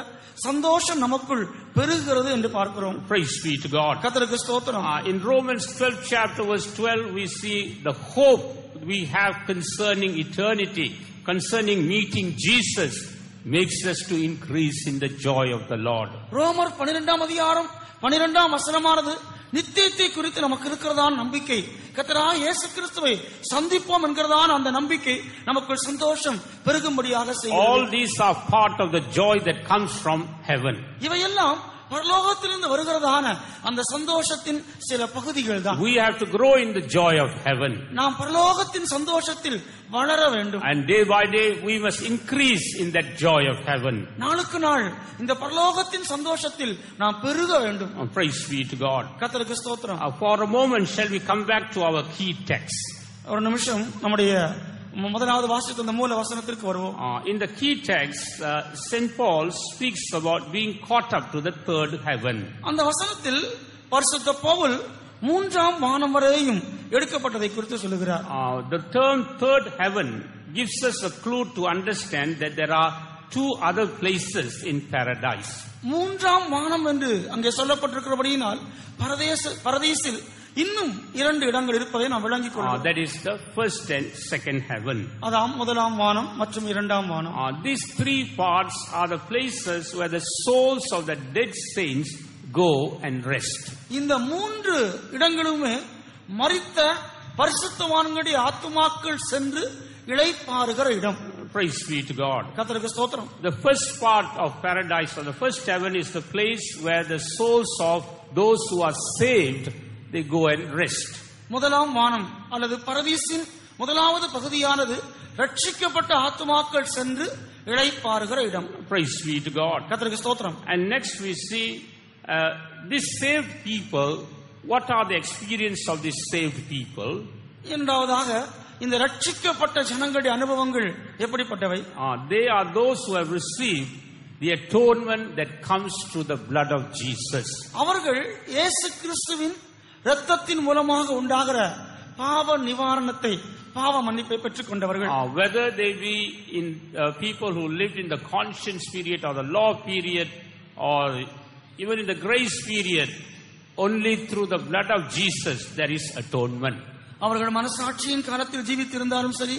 சந்தோஷம் நமக்குள் பெருகுகிறது என்று பார்க்கிறோம். Praise be to God. கர்த்தருக்கு ஸ்தோத்திரம். In Romans 12 chapter verse 12, we see the hope we have concerning eternity, concerning meeting Jesus, makes us to increase in the joy of the Lord. ரோமர் 12:12 நித்தியத்தை குறித்து நமக்கு இருக்கிறதான நம்பிக்கை, கர்த்தராகிய இயேசு கிறிஸ்துவை சந்திப்போம் என்கிறதான அந்த நம்பிக்கை நமக்குள் சந்தோஷம் பெருகும்படியாக செய்கிறது. All these are part of the joy that comes from heaven. இவையெல்லாம் பரலோகத்திலிருந்து வருகிறதான அந்த சந்தோஷத்தின் சில பகுதிகள் தான். We have to grow in the joy of heaven. நாம் பரலோகத்தின் சந்தோஷத்தில் வளர வேண்டும். And day by day we must increase in that joy of heaven. நாளுக்கு நாள் இந்த பரலோகத்தின் சந்தோஷத்தில் நாம் பெருக வேண்டும். Praise be to God. கர்த்தருக்கு ஸ்தோத்திரம். For a moment shall we come back to our key text. ஒரு நிமிஷம் நம்முடைய முதலாவது வாசித்த அந்த மூல வசனத்திற்கு வருவோம். In the key text, St. Paul speaks about being caught up to the third heaven. அந்த வசனத்தில் பரிசுத்த பவுல் மூன்றாம் வானம் வரையும் எடுக்கப்பட்டதை குறித்து சொல்லுகிறார். The term third heaven gives us a clue to understand that there are two other places in paradise. மூன்றாம் வானம் என்று அங்கே சொல்லப்பட்டிருக்கிறபடியினால் பரதீசில் இன்னும் 2 இடங்கள் இருப்பதை நாம் விளங்கிக் கொள்ளலாம். That is the first and second heaven. அதாம் முதலாம் வானம் மற்றும் இரண்டாம் வானம். These 3 parts are the places where the souls of the dead saints go and rest. இந்த 3 இடங்களுமே மரித்த பரிசுத்தவான்களுடைய ஆத்துமாக்கள் சென்று இளைப்பாறுகிற இடம். Praise be to God. கர்த்தருக்கு ஸ்தோத்திரம். The first part of paradise, or the first heaven, is the place where the souls of those who are saved, they go and rest. முதலாம் வானம் அல்லது பரதீசின் முதலாவது பகுதியானது ரட்சிக்கப்பட்ட ஆத்துமாக்கள் சென்று இளைப்பாறுகிற இடம். Praise be to God. கர்த்தருக்கு ஸ்தோத்திரம். And next we see these saved people. What are the experience of these saved people? இரண்டாவதாக இந்த ரட்சிக்கப்பட்ட ஜனங்களுடைய அனுபவங்கள் எப்படிப்பட்டவை? They are those who have received the atonement that comes through the blood of Jesus. அவர்கள் இயேசு கிறிஸ்துவின் இரத்தத்தின் மூலமாக உண்டாகிற பாவ நிவாரணத்தை, பாவ மன்னிப்பை பெற்றுக் கொண்டவர்கள். Whether they be in people who lived in the conscience period or the law period or even in the grace period, only through the blood of Jesus there is atonement. அவர்கள் மனசாட்சியின் காலத்தில் ஜீவித்திருந்தாலும் சரி,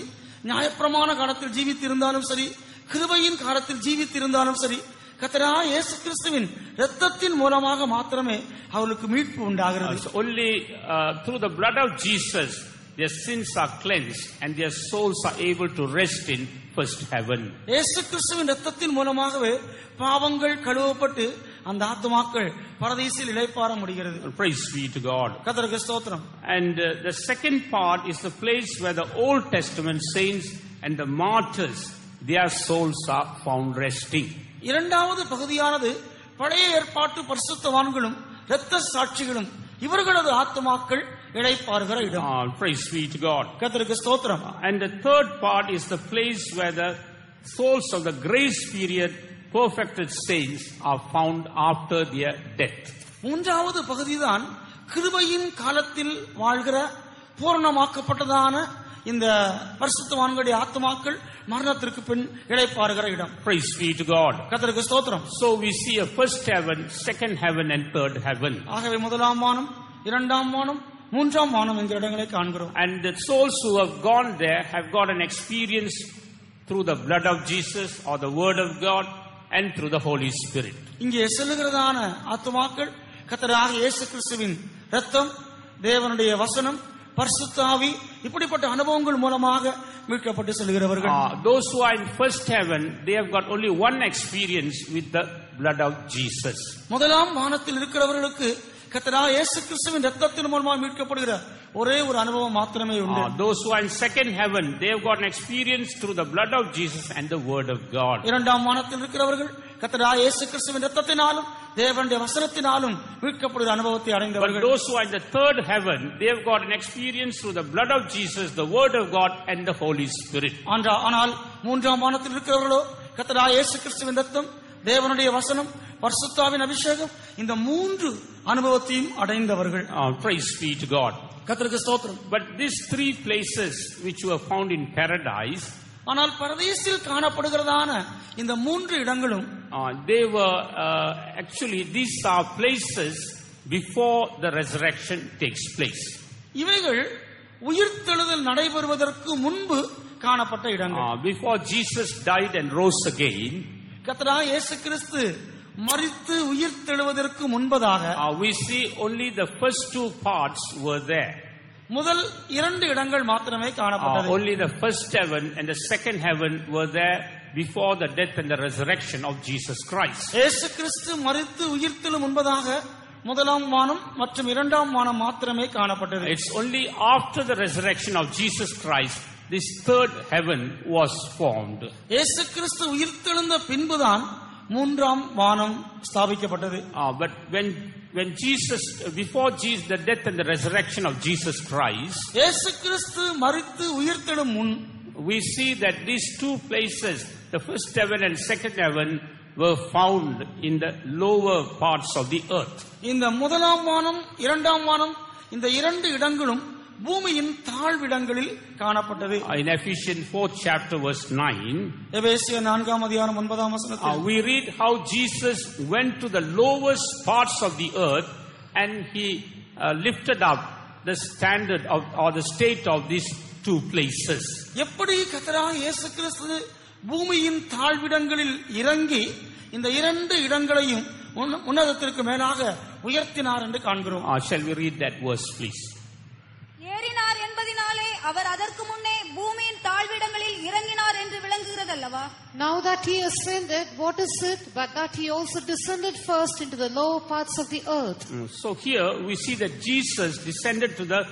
நியாயப்பிரமாண காலத்தில் ஜீவித்திருந்தாலும் சரி, கிருபையின் காலத்தில் ஜீவித்திருந்தாலும் சரி, கர்த்தராகிய இயேசு கிறிஸ்துவின் இரத்தத்தின் மூலமாக மாத்திரமே அவர்களுக்கு மீட்பு உண்டாகிறது. Only through the blood of Jesus their sins are cleansed and their souls are able to rest in first heaven. இயேசு கிறிஸ்துவின் இரத்தத்தின் மூலமாகவே பாவங்கள் கழுவப்பட்டு அந்த ஆத்துமாக்கள் பரதீசில் இளைப்பாற முடிகிறது. Praise be to God. கர்த்தருக்கு ஸ்தோத்திரம். And the second part is the place where the Old Testament saints and the martyrs, their souls are found resting. இரண்டாவது பகுதியானது பழைய ஏற்பாட்டு பரிசுத்தவான்களும் இரத்த சாட்சிகளும் இவர்களது ஆத்துமாக்கள் இளைப்பாறுகிற இடம். Praise be to God. கர்த்தருக்கு ஸ்தோத்திரம். And the third part is the place where the souls of the grace period perfected saints are found after their death. மூன்றாவது பகுதிதான் கிருபையின் காலத்தில் வாழ்கிற பூரணமாக்கப்பட்டதான இந்த பரிசுத்தவான்களுடைய ஆத்துமாக்கள் மரணத்திற்கு பின் இளைப்பாறுகிற இடம். Praise be to God. கர்த்தருக்கு ஸ்தோத்திரம். So we see a first heaven, second heaven and third heaven. ஆகவே முதலாம் வானம், இரண்டாம் வானம், மூன்றாம் வானம் என்கிற இடங்களை காண்கிறோம். And the souls who have gone there have got an experience through the blood of Jesus or the word of God and through the Holy Spirit. இங்கே செல்லுகிறதான ஆத்துமாக்கள் கர்த்தராகிய இயேசு கிறிஸ்துவின் இரத்தம், தேவனுடைய வசனம், பரிசுத்த ஆவி இப்படிப்பட்ட அனுபவங்கள் மூலமாக மீட்கப்பட்டு செல்கிறவர்கள். Those who are in first heaven, they have got only one experience with the blood of Jesus. முதலாம் வானத்தில் இருக்கிறவர்களுக்கு கர்த்தராகிய இயேசு கிறிஸ்துவின் இரத்தத்தின் மூலமாக மீட்கப்படுகிற ஒரே ஒரு அனுபவம் மாத்திரமே உண்டு. Those who are in second heaven, they have got an experience through the blood of Jesus and the word of God. இரண்டாம் வானத்தில் இருக்கிறவர்கள் கர்த்தராகிய இயேசு கிறிஸ்துவின் இரத்தத்தினாலும் தேவனுடைய வசனத்தினாலும் மீட்கப்படுகிற அனுபவத்தை But அடைந்தவர்கள். those who are in the third heaven, they have got an experience through the blood of Jesus, the word of God and the Holy Spirit. ஆனால் மூன்றாம் வானத்தில் இருக்கிறவர்களோ கர்த்தராகிய இயேசு கிறிஸ்துவின் இரத்தம், தேவனுடைய வசனம், பரிசுத்த ஆவியின் அபிஷேகம் இந்த மூன்று அனுபவத்தையும் அடைந்தவர்கள். Praise be to God. கர்த்தருக்கு ஸ்தோத்திரம். But these three places which were found in paradise, ஆனால் பரதீசில் காணப்படுகிறதான இந்த மூன்று இடங்களும் they were actually these are places before the resurrection takes place. இவைகள் உயிர்த்தெழுதல் நடைபெறுவதற்கு முன்பு காணப்பட்ட இடங்கள். Before Jesus died and rose again, கர்த்தராகிய இயேசு கிறிஸ்து மரித்து உயிர்த்தெழுவதற்கு முன்பதாக we see only the first two parts were there. முதல் இரண்டு இடங்கள் மாத்திரமே காணப்பட்டது. Only the first heaven and the second heaven were there before the death and the resurrection of Jesus Christ. இயேசு கிறிஸ்து மரித்து உயிர்த்தெழும் முன்பதாக முதலாம் வானம் மற்றும் இரண்டாம் வானம் மாத்திரமே காணப்பட்டது. It's only after the resurrection of Jesus Christ this third heaven was formed. இயேசு கிறிஸ்து உயிர்த்தெழுந்த பின்புதான் மூன்றாம் வானம் ஸ்தாபிக்கப்பட்டது. But when Jesus, before Jesus, the death and the resurrection of Jesus Christ, இயேசு கிறிஸ்து மரித்து உயிர்த்தெழும் முன் we see that these two places, the first heaven and second heaven, were found in the lower parts of the earth. இந்த முதலாம் வானம் இரண்டாம் வானம் இந்த இரண்டு இடங்களும் பூமியின் தாழ்விடங்களில் காணப்பட்டது. In Ephesians 4th chapter verse 9, எபேசியர் 4ஆம் அதிகாரம் 9ஆம் வசனத்தில் we read how Jesus went to the lowest parts of the earth and he lifted up the standard of or the state of these two places. எப்படி கர்த்தராகிய இயேசு கிறிஸ்து பூமியின் தாழ்விடங்களில் இறங்கி இந்த இரண்டு இடங்களையும் உன்னதத்திற்கு மேலாக உயர்த்தினார் என்று காண்கிறோம். Shall we read that verse please? ஏறினார் என்பதினாலே அவர் அதற்கு முன்னே பூமியின் தாழ்விடங்களில் இறங்கினார் என்று விளங்குகிறது அல்லவா? Now that he ascended, what is it but that he also descended first into the lower parts of the earth? So here we see that Jesus descended to the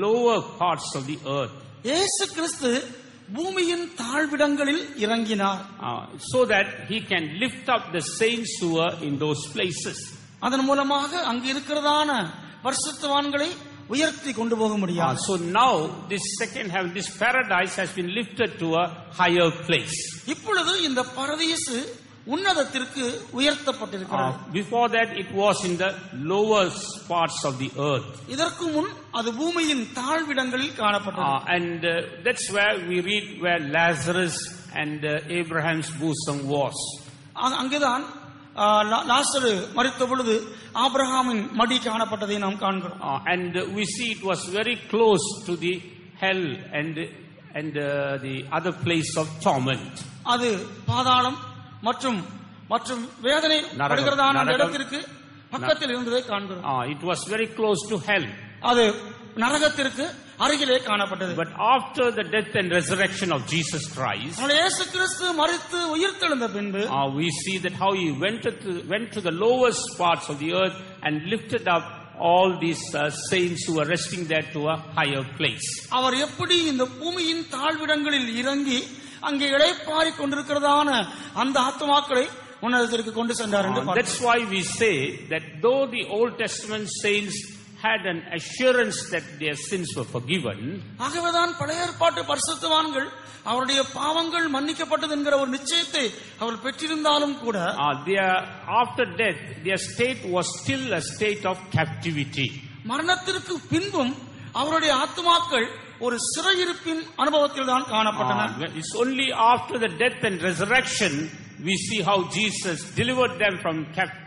lower parts of the earth. இயேசு கிறிஸ்து பூமியின் தாழ்விடங்களில் இறங்கினார். So that he can lift up the saints who were in those places. அதன் மூலமாக அங்கு இருக்கிறதான பரிசுத்தவான்களை உயர்த்தி கொண்டு போக முடியும். So now this second heaven, this paradise has been lifted to a higher place. இப்பொழுது இந்த பரதீசு உன்னதத்திற்கு உயர்த்தப்பட்டிருக்கிறது. Before that it was in the lower parts of the earth. இதற்கு முன் அது பூமியின் தாழ்விடங்களில் காணப்பட்டது. And that's where we read where Lazarus and Abraham's bosom was. அங்கேதான் லாசரு மரித்த பொழுது ஆபிரகாமின் மடி காணப்பட்டதை நாம் காண்கிறோம். And we see it was very close to the hell and the other place of torment. அது பாதாளம் மற்றும் மற்றும் வேதனை படுகிறதான அந்த இடத்திற்கு பக்கத்தில் இருந்ததை காண்கிறோம். It was very close to hell. அது நரகத்திற்கு அருகிலே காணப்பட்டது. But after the death and resurrection of Jesus Christ, இயேசு கிறிஸ்து மரித்து உயிர்த்தெழுந்த பின்பு we see that how he went to the lowest parts of the earth and lifted up all these saints who were resting there to a higher place. அவர் எப்படி இந்த பூமியின் தாழ்விடங்களில் இறங்கி அங்கே இளைப்பாரி கொண்டிருக்கிறதான அந்த ஆத்துமாக்களை உன்னதத்திற்கு கொண்டு சென்றார் என்று பார்க்கிறோம். That's why we say that though the Old Testament saints had an assurance that their sins were forgiven, ஆகவேதான் பழைய ஏற்பாட்டு பரிசுத்தவான்கள் அவருடைய பாவங்கள் மன்னிக்கப்பட்டது என்கிற ஒரு நிச்சயத்தை அவர்கள் பெற்றிருந்தாலும் கூட after death their state was still a state of captivity. மரணத்திற்கு பின்பும் அவருடைய ஆத்துமாக்கள் ஒரு சிறையிருப்பின் அனுபவத்தில் தான் காணப்பட்டன. It's only after the death and resurrection we see how Jesus delivered them from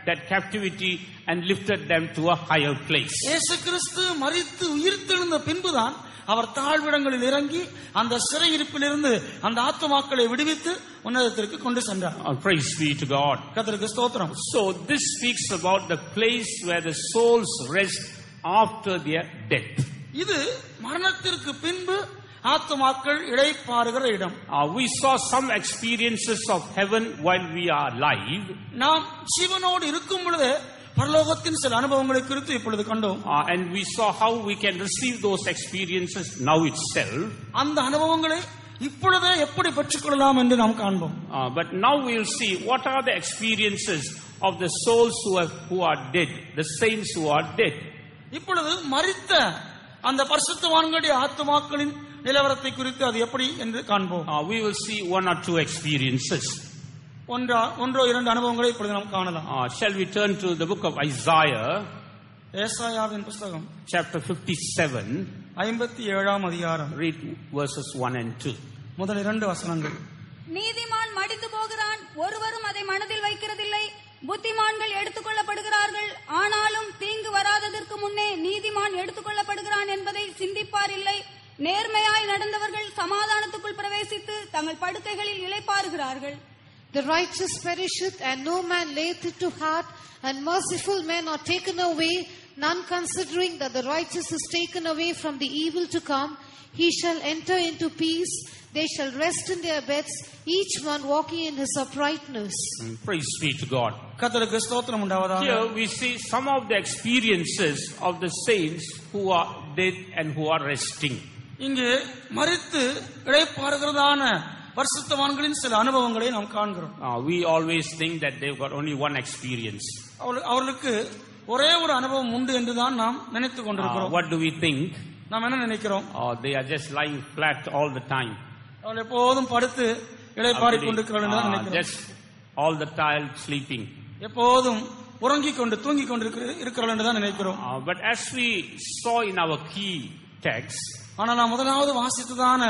that captivity and lifted them to a higher place. இயேசு கிறிஸ்து மரித்து உயிர்த்தெழுந்த பின்புதான் அவர் தாழ்விடங்களில் இறங்கி அந்த சிறையிருப்பிலிருந்து அந்த ஆத்துமாக்களை விடுவித்து உன்னதத்திற்கு கொண்டு சென்றார். Praise be to God. கர்த்தருக்கு ஸ்தோத்திரம். So this speaks about the place where the souls rest after their death. இது மரணத்திற்கு பின்பு ஆத்துமாக்கள் இளைப்பாறுகிற இடம். We saw some experiences of heaven while we are alive. நாம் ஜீவனோடு இருக்கும் பொழுது பரலோகத்தின் சில அனுபவங்களை குறித்து இப்பொழுது கண்டோம். And we saw how we can receive those experiences now itself. அந்த அனுபவங்களை இப்பொழுதே எப்படி பெற்றுக்கொள்ளலாம் என்று நாம் காண்போம். But now we will see what are the experiences of the souls who are dead, the saints who are dead. இப்பொழுது மரித்த அந்த பரிசுத்தவான்களுடைய ஆத்துமாக்களின் நிலவரத்தை குறித்து அது எப்படி என்று காண்போம். We will see one or two experiences. ஒன்றோ இரண்டு அனுபவங்களை இப்பொழுது நாம் காணலாம். Shall we turn to the book of Isaiah, ஏசாயாவின் புத்தகம் chapter 57, 57ஆம் அதிகாரம். read verses 1 and 2. முதல் இரண்டு வசனங்கள். நீதிமான் மடிந்து போகிறான், ஒருவரும் அதை மனதில் வைக்கிறதில்லை. புத்திமான்கள் எடுத்துக்கொள்ளப்படுகிறார்கள், ஆனாலும் தீங்கு வராததற்கு முன்னே நீதிமான் எடுத்துக்கொள்ளப்படுகிறான் என்பதை சிந்திப்பார் இல்லை. நேர்மையாய் நடந்தவர்கள் சமாதானத்துக்குள் பிரவேசித்து தங்கள் படுக்கைகளில் இளைப்பாறுகிறார்கள். The righteous perisheth, and no man layeth it to heart, and merciful men are taken away, none considering that the righteous is taken away from the evil to come. He shall enter into peace, they shall rest in their beds, each one walking in his uprightness. Praise be to God. கர்த்தருக்கு ஸ்தோத்திரம் உண்டாவதாக. Here we see some of the experiences of the saints who are dead and who are resting. இங்கே மரித்து இளைப்பாறுகிறதான பரிசுத்தவான்களின் சில அனுபவங்களை நாம் காண்கிறோம். We always think that they've got only one experience. அவர்களுக்கு ஒரே ஒரு அனுபவம் உண்டு என்று தான் நாம் நினைத்துக் கொண்டிருக்கிறோம். What do we think? நாம் என்ன நினைக்கிறோம்? They are just lying flat all the time. அவர்கள் எப்போதும் படுத்து இளைப்பாறிக் கொண்டிருக்கிறார்கள் என்று நினைக்கிறோம். Just all the time sleeping. எப்போதும் உறங்கிக் கொண்டு தூங்கிக் கொண்டு இருக்கிறார்கள் என்று தான் நினைக்கிறோம். But as we saw in our key text, ஆனால் நாம் முதலாவது வாசித்ததான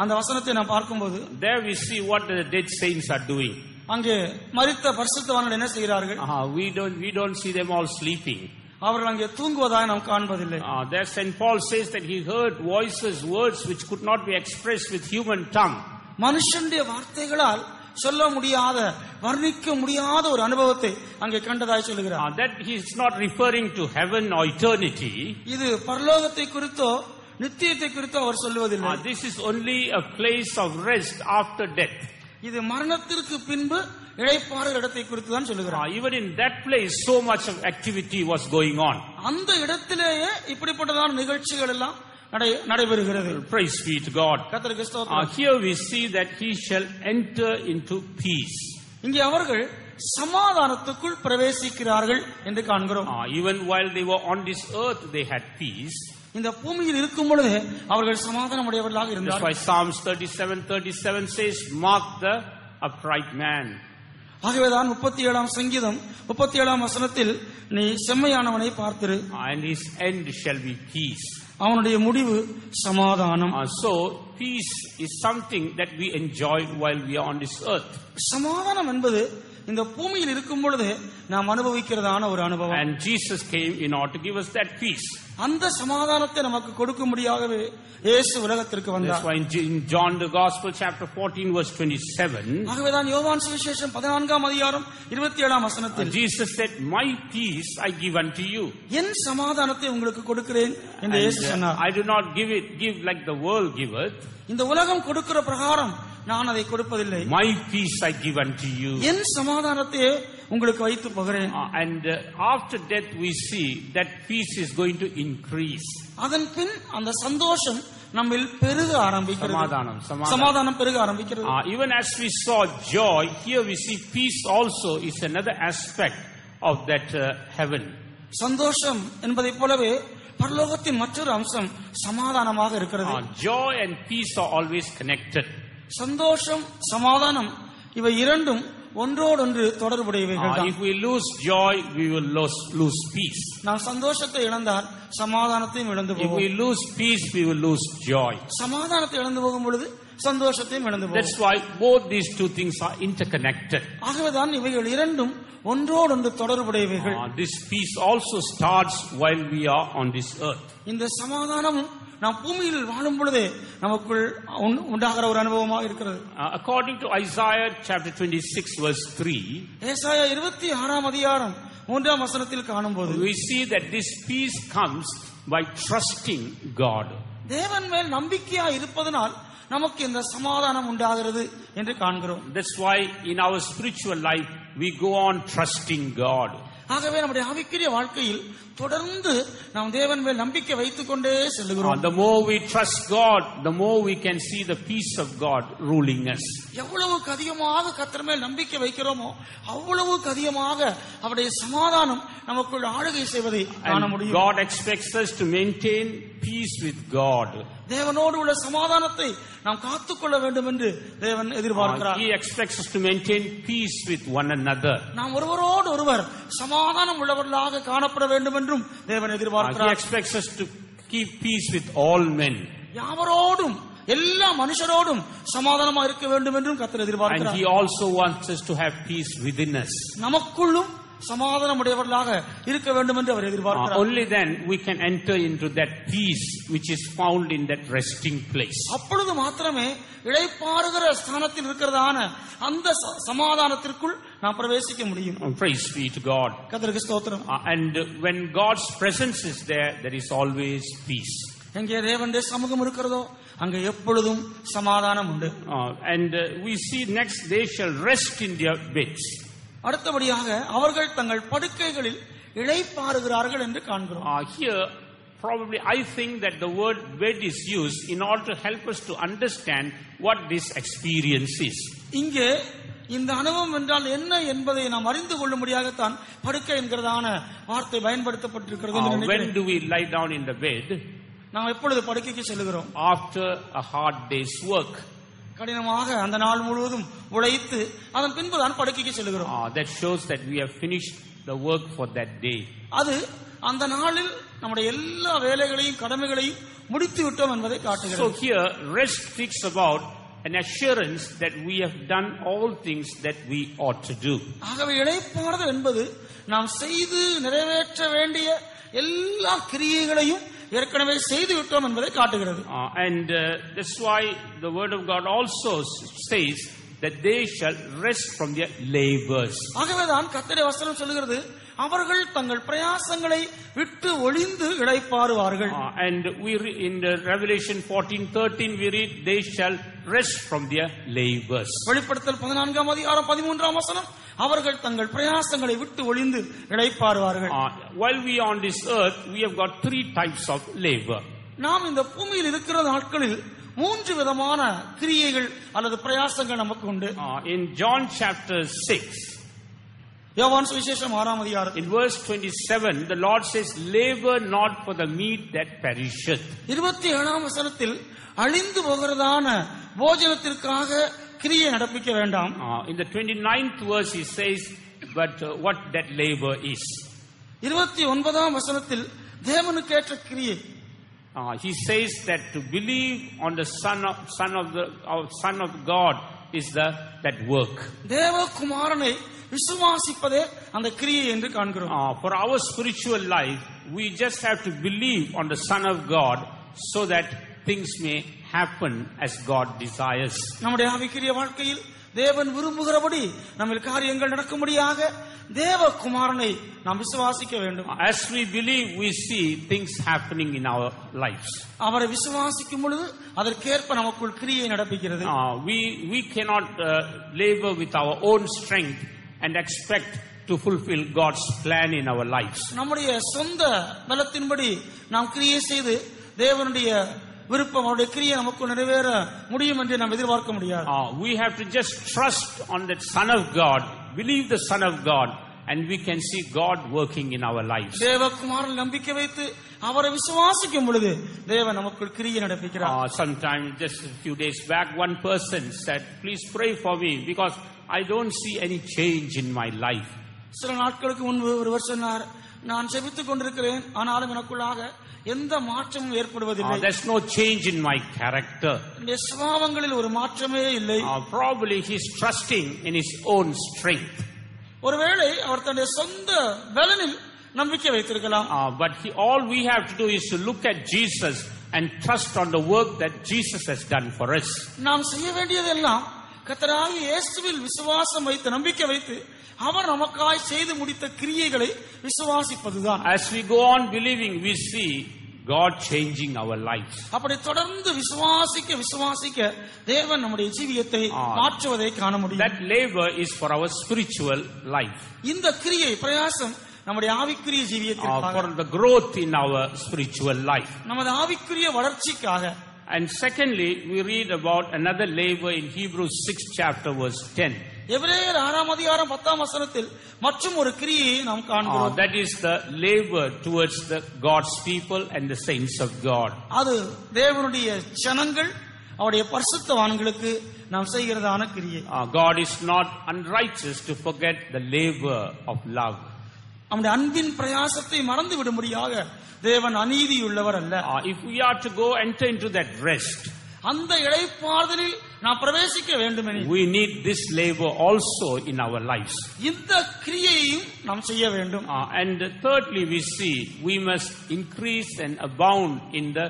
அந்த வசனத்தை நாம் பார்க்கும்போது there we see what the dead saints are doing. அங்கே மரித்த பரிசுத்தவான்கள் என்ன செய்கிறார்கள்? We don't see them all sleeping. அவர்கள் அங்கே தூங்குவதாக நாம் காண்பதில்லை. There St. Paul says that he heard voices, words which could not be expressed with human tongue. மனுஷனுடைய வார்த்தைகளால் சொல்ல முடியாத வர்ணிக்க முடியாத ஒரு அனுபவத்தை அங்கே கண்டதாய் சொல்லுகிறார். That he is not referring to heaven or eternity. இது பரலோகத்தை குறித்தோ நித்தியத்தை குறித்தோ அவர் சொல்லுவதில்லை. This is only a place of rest after death. இது மரணத்திற்கு பின்பு இளைப்பாறுகிற இடத்தை குறித்து தான் சொல்லுகிறார். Even in that place so much of activity was going on. அந்த இடத்திலேயே இப்படிப்பட்டதான நிகழ்ச்சிகள் எல்லாம் நடைபெறுகிறது. Praise be to God. கர்த்தருக்கு ஸ்தோத்திரம். Here we see that he shall enter into peace. இங்கே அவர்கள் சமாதானத்துக்குள் பிரவேசிக்கிறார்கள் என்று காண்கிறோம். Even while they were on this earth they had peace. இந்த பூமியில் இருக்கும் பொழுது அவர்கள் சமாதானம் உடையவர்களாக இருந்தார்கள். That's why Psalms 37:37 says, "Mark the upright man." ஆகவேதான் 37ஆம் சங்கீதம் 37ஆம் வசனத்தில் நீ செம்மையானவனை பார்த்திரு, and his end shall be peace. அவனுடைய முடிவு சமாதானம். So peace is something that we enjoy while we are on this earth. சமாதானம் என்பது இந்த பூமியில் இருக்கும் பொழுது நாம் அனுபவிக்கிறதான ஒரு அனுபவம். And Jesus came in order to give us that peace. அந்த சமாதானத்தை நமக்கு கொடுக்கும்படியாகவே இயேசு உலகத்திற்கு வந்தார். That's why in John the Gospel chapter 14 verse 27, ஆகவேதான் யோவான் சுவிசேஷம் 14ஆம் அதிகாரம் 27ஆம் வசனத்தில் Jesus said, "My peace I give unto you." என் சமாதானத்தை உங்களுக்கு கொடுக்கிறேன் என்று இயேசு சொன்னார். I do not give like the world giveth. இந்த உலகம் கொடுக்கிற பிரகாரம் நான் அதை கொடுப்பதில்லை. My peace I give unto you. என் சமாதானத்தை உங்களுக்கு வைத்து போகிறேன். And after death we see that peace is going to increase. அதன் பின் அந்த சந்தோஷம் நம்மில் பெருக ஆரம்பிக்கிறது. சமாதானம் பெருக ஆரம்பிக்கிறது. Even as we saw joy, here we see peace also is another aspect of that heaven. சந்தோஷம் என்பதைப் போலவே பரலோகத்தின் மற்றொரு அம்சம் சமாதானமாக இருக்கிறது. Joy and peace are always connected. சந்தோஷம் சமாதானம் இவை இரண்டும் ஒன்றோடொன்று தொடர்புடையவைகள். If we lose joy, we will lose peace. நாம் சந்தோஷத்தை இழந்தால் சமாதானத்தையும் இழந்து போவோம். If we lose peace, we will lose joy. சமாதானத்தை இழந்து போகும் பொழுது சந்தோஷத்தையும் இழந்து போவோம். That's why both these two things are interconnected. ஆகவேதான் இவைகள் இரண்டும் ஒன்றோடொன்று தொடர்புடையவைகள். This peace also starts while we are on this earth. இந்த சமாதானமும் நாம் பூமியில் வாழும் பொழுதே நமக்குள் உண்டாகிற ஒரு அனுபவமாக இருக்கிறது. According to Isaiah chapter 26 verse 3, ஏசாயா 26ஆம் அதிகாரம் 3ஆம் வசனத்தில் காணும்போது we see that this peace comes by trusting God. தேவன் மேல் நம்பிக்கையா இருப்பதனால் நமக்கு இந்த சமாதானம் உண்டாகிறது என்று காண்கிறோம். That's why in our spiritual life we go on trusting God. ஆகவே நம்முடைய ஆவிக்குரிய வாழ்க்கையில் தொடர்ந்து நாம் தேவன் மேல் நம்பிக்கை வைத்துக் கொண்டே செல்கிறோம். The more we trust God, the more we can see the peace of God ruling us. எவ்வளவுக்கு அதிகமாக கர்த்தர் மேல் நம்பிக்கை வைக்கிறோமோ அவ்வளவுக்கு அதிகமாக அவருடைய சமாதானம் நமக்குள் ஆளுகை செய்வதை காண முடியும். God expects us to maintain peace with God. தேவனோடு உள்ள சமாதானத்தை நாம் காத்துக்கொள்ள வேண்டும் என்று தேவன் எதிர்பார்க்கிறார். He expects us to maintain peace with one another. நாம் ஒருவரோடு ஒருவர் சமாதானம் உள்ளவர்களாக காணப்பட வேண்டும் என்றும் தேவன் எதிர்பார்க்கிறார். He expects us to keep peace with all men. யாவரோடும் எல்லா மனுஷரோடும் சமாதானமா இருக்க வேண்டும் என்றும் கர்த்தர் எதிர்பார்க்கிறார். And he also wants us to have peace within us. நமக்குள்ளும் சமாதானம் உடையவர்களாக இருக்க வேண்டும் என்று அவர் எதிர்பார்க்கிறார். Only then we can enter into that peace which is found in that resting place. அப்பொழுது மாத்திரமே இளைப்பாறுகிற ஸ்தானத்தில் இருக்கிறதான அந்த சமாதானத்திற்குள் நாம் பிரவேசிக்க முடியும். Praise be to God. கர்த்தருக்கு ஸ்தோத்திரம். And when God's presence is there, there is always peace. எங்கே தேவனுடைய சமூகம் இருக்கிறதோ அங்கே எப்பொழுதும் சமாதானம் உண்டு. And we see next, they shall rest in their beds. அடுத்தபடியாக அவர்கள் தங்கள் படுக்கைகளில் இளைப்பாறுகிறார்கள் என்று காண்கிறோம். Here probably I think that the word bed is used in order to help us to understand what this experience is. இங்கே இந்த அனுபவம் என்றால் என்ன என்பதை நாம் அறிந்து கொள்ளும்படியாகத்தான் படுக்கை என்கிறதான வார்த்தை பயன்படுத்தப்பட்டிருக்கிறது என்று நினைக்கிறேன். When do we lie down in the bed? நாம் எப்பொழுது படுக்கைக்கு செல்கிறோம்? After a hard day's work. கடினமாக அந்த நாள் முழுவதும் உழைத்து அதன் பின்புதான் படுக்கைக்கு செல்கிறோம். That shows that we have finished the work for that day. அது அந்த நாளில் நம்முடைய எல்லா வேலைகளையும் கடமைகளையும் முடித்து விட்டோம் என்பதை காட்டுகிறது. So here rest speaks about an assurance that we have done all things that we ought to do. ஆகவே இளைப்பாறுதல் என்பது நாம் செய்து நிறைவேற்ற வேண்டிய எல்லா கிரியைகளையும் ஏற்கனவே செய்து விட்டோம் என்பதை காட்டுகிறது. And that's why the word of God also says that they shall rest from their labors. ஆகவேதான் கர்த்தருடைய வசனம் சொல்கிறது அவர்கள் தங்கள் பிரயாசங்களை விட்டு ஒளிந்து இளைப்பாறுவார்கள். And we in the Revelation 14:13 we read they shall rest from their labors. வெளிப்படுத்தல் 14ஆம் அதிகாரம் 13ஆம் வசனம் அவர்கள் தங்கள் பிரயாசங்களை விட்டு ஒளிந்து இளைப்பாறுவார்கள். While we are on this earth we have got three types of labor. நாம் இந்த பூமியில் இருக்கிற நாட்களில் மூன்று விதமான கிரியைகள் அல்லது பிரயாசங்கள் நமக்கு உண்டு. In John chapter 6, யோவான் சுவிசேஷம் 6ஆம் அதிகாரம் in verse 27 the Lord says labor not for the meat that perisheth. 27ஆம் வசனத்தில் அழிந்து போகிறதான போஜனத்திற்காக கிரியை நடப்பிக்க வேண்டாம். In the 29th verse he says but what that labor is. 29ஆம் வசனத்தில் தேவனுக்கு ஏற்ற கிரியை he says that to believe on the son of God is that work. தேவகுமாரனை விசுவாசிப்பதே அந்த கிரியை என்று காண்கிறோம். For our spiritual life we just have to believe on the Son of God so that things may happen as God desires. நம்முடைய ஆவிக்குரிய வாழ்க்கையில் தேவன் விரும்புகிறபடி நம்மில் காரியங்கள் நடக்கும்படியாக தேவகுமாரனை நாம் விசுவாசிக்க வேண்டும். As we believe we see things happening in our lives. அவரை விசுவாசிக்கும் பொழுது அதற்கேற்ப நமக்குள் கிரியை நடப்பிக்கிறது. We cannot labor with our own strength and expect to fulfill God's plan in our lives. நம்முடைய சொந்த பலத்தின்படி நாம் கிரியை செய்து தேவனுடைய விருப்பம் அவருடைய கிரியை நமக்கு நிறைவேற முடியும் என்று நாம் எதிர்பார்க்க முடியாது. We have to just trust on that Son of God, believe the Son of God, and we can see God working in our lives. தேவகுமாரனில் நம்பிக்கை வைத்து அவரை விசுவாசிக்கும் பொழுது தேவன் நமக்கு கிரியை நடப்பிக்கிறார். Sometime just a few days back, one person said, "Please pray for me because I don't see any change in my life." சில நாட்களுக்கு முன்பு ஒருவர் சொன்னார், நான் ஜெபித்துக் கொண்டிருக்கிறேன், ஆனாலும் எனக்குள்ளாக எந்த மாற்றமும் ஏற்படுவதில்லை. There's no change in my character. என்னுடைய சுபாவங்களில் ஒரு மாற்றமே இல்லை. Probably he's trusting in his own strength. ஒருவேளை அவர் தன்னுடைய சொந்த பலனில் நம்பிக்கை வைத்திருக்கலாம். But all we have to do is to look at Jesus and trust on the work that Jesus has done for us. நாம் செய்ய வேண்டியதெல்லாம் கர்த்தராகிய இயேசுவில் விசுவாசம் வைத்து நம்பிக்கை வைத்து அவர் நமக்காய் செய்து முடித்த கிரியைகளை விசுவாசிப்பதுதான். As we go on believing, we see God changing our lives. அப்படி தொடர்ந்து விசுவாசிக்க தேவன் நம்முடைய ஜீவியத்தை மாற்றுவதை காண முடியும். That labor is for our spiritual life. இந்த கிரியை பிரயாசம் நம்முடைய ஆவிக்குரிய ஜீவியத்திற்காக, for the growth in our spiritual life. நமது ஆவிக்குரிய வளர்ச்சிக்காக. And secondly, we read about another labor in Hebrews 6 chapter verse 10. எபிரேயர் 6 அதிகாரம் 10 வசனத்தில் மற்றும் ஒரு கிரியை நாம் காண்கிறோம். That is the labor towards the God's people and the saints of God. அது தேவனுடைய ஜனங்கள் அவருடைய பரிசுத்தவான்களுக்கு நாம் செய்கிறதான கிரியை. God is not unrighteous to forget the labor of love. நம்முடைய அன்பின் பிரயாசத்தை மறந்து விடும்படியாக தேவன் அநீதியுள்ளவர் அல்ல. If we are to go enter into that rest, அந்த இளைப்பாறுதலில் நாம் பிரவேசிக்க வேண்டுமெனில் we need this labor also in our lives. இந்த கிரியையையும் நாம் செய்ய வேண்டும். And thirdly, we see we must increase and abound in the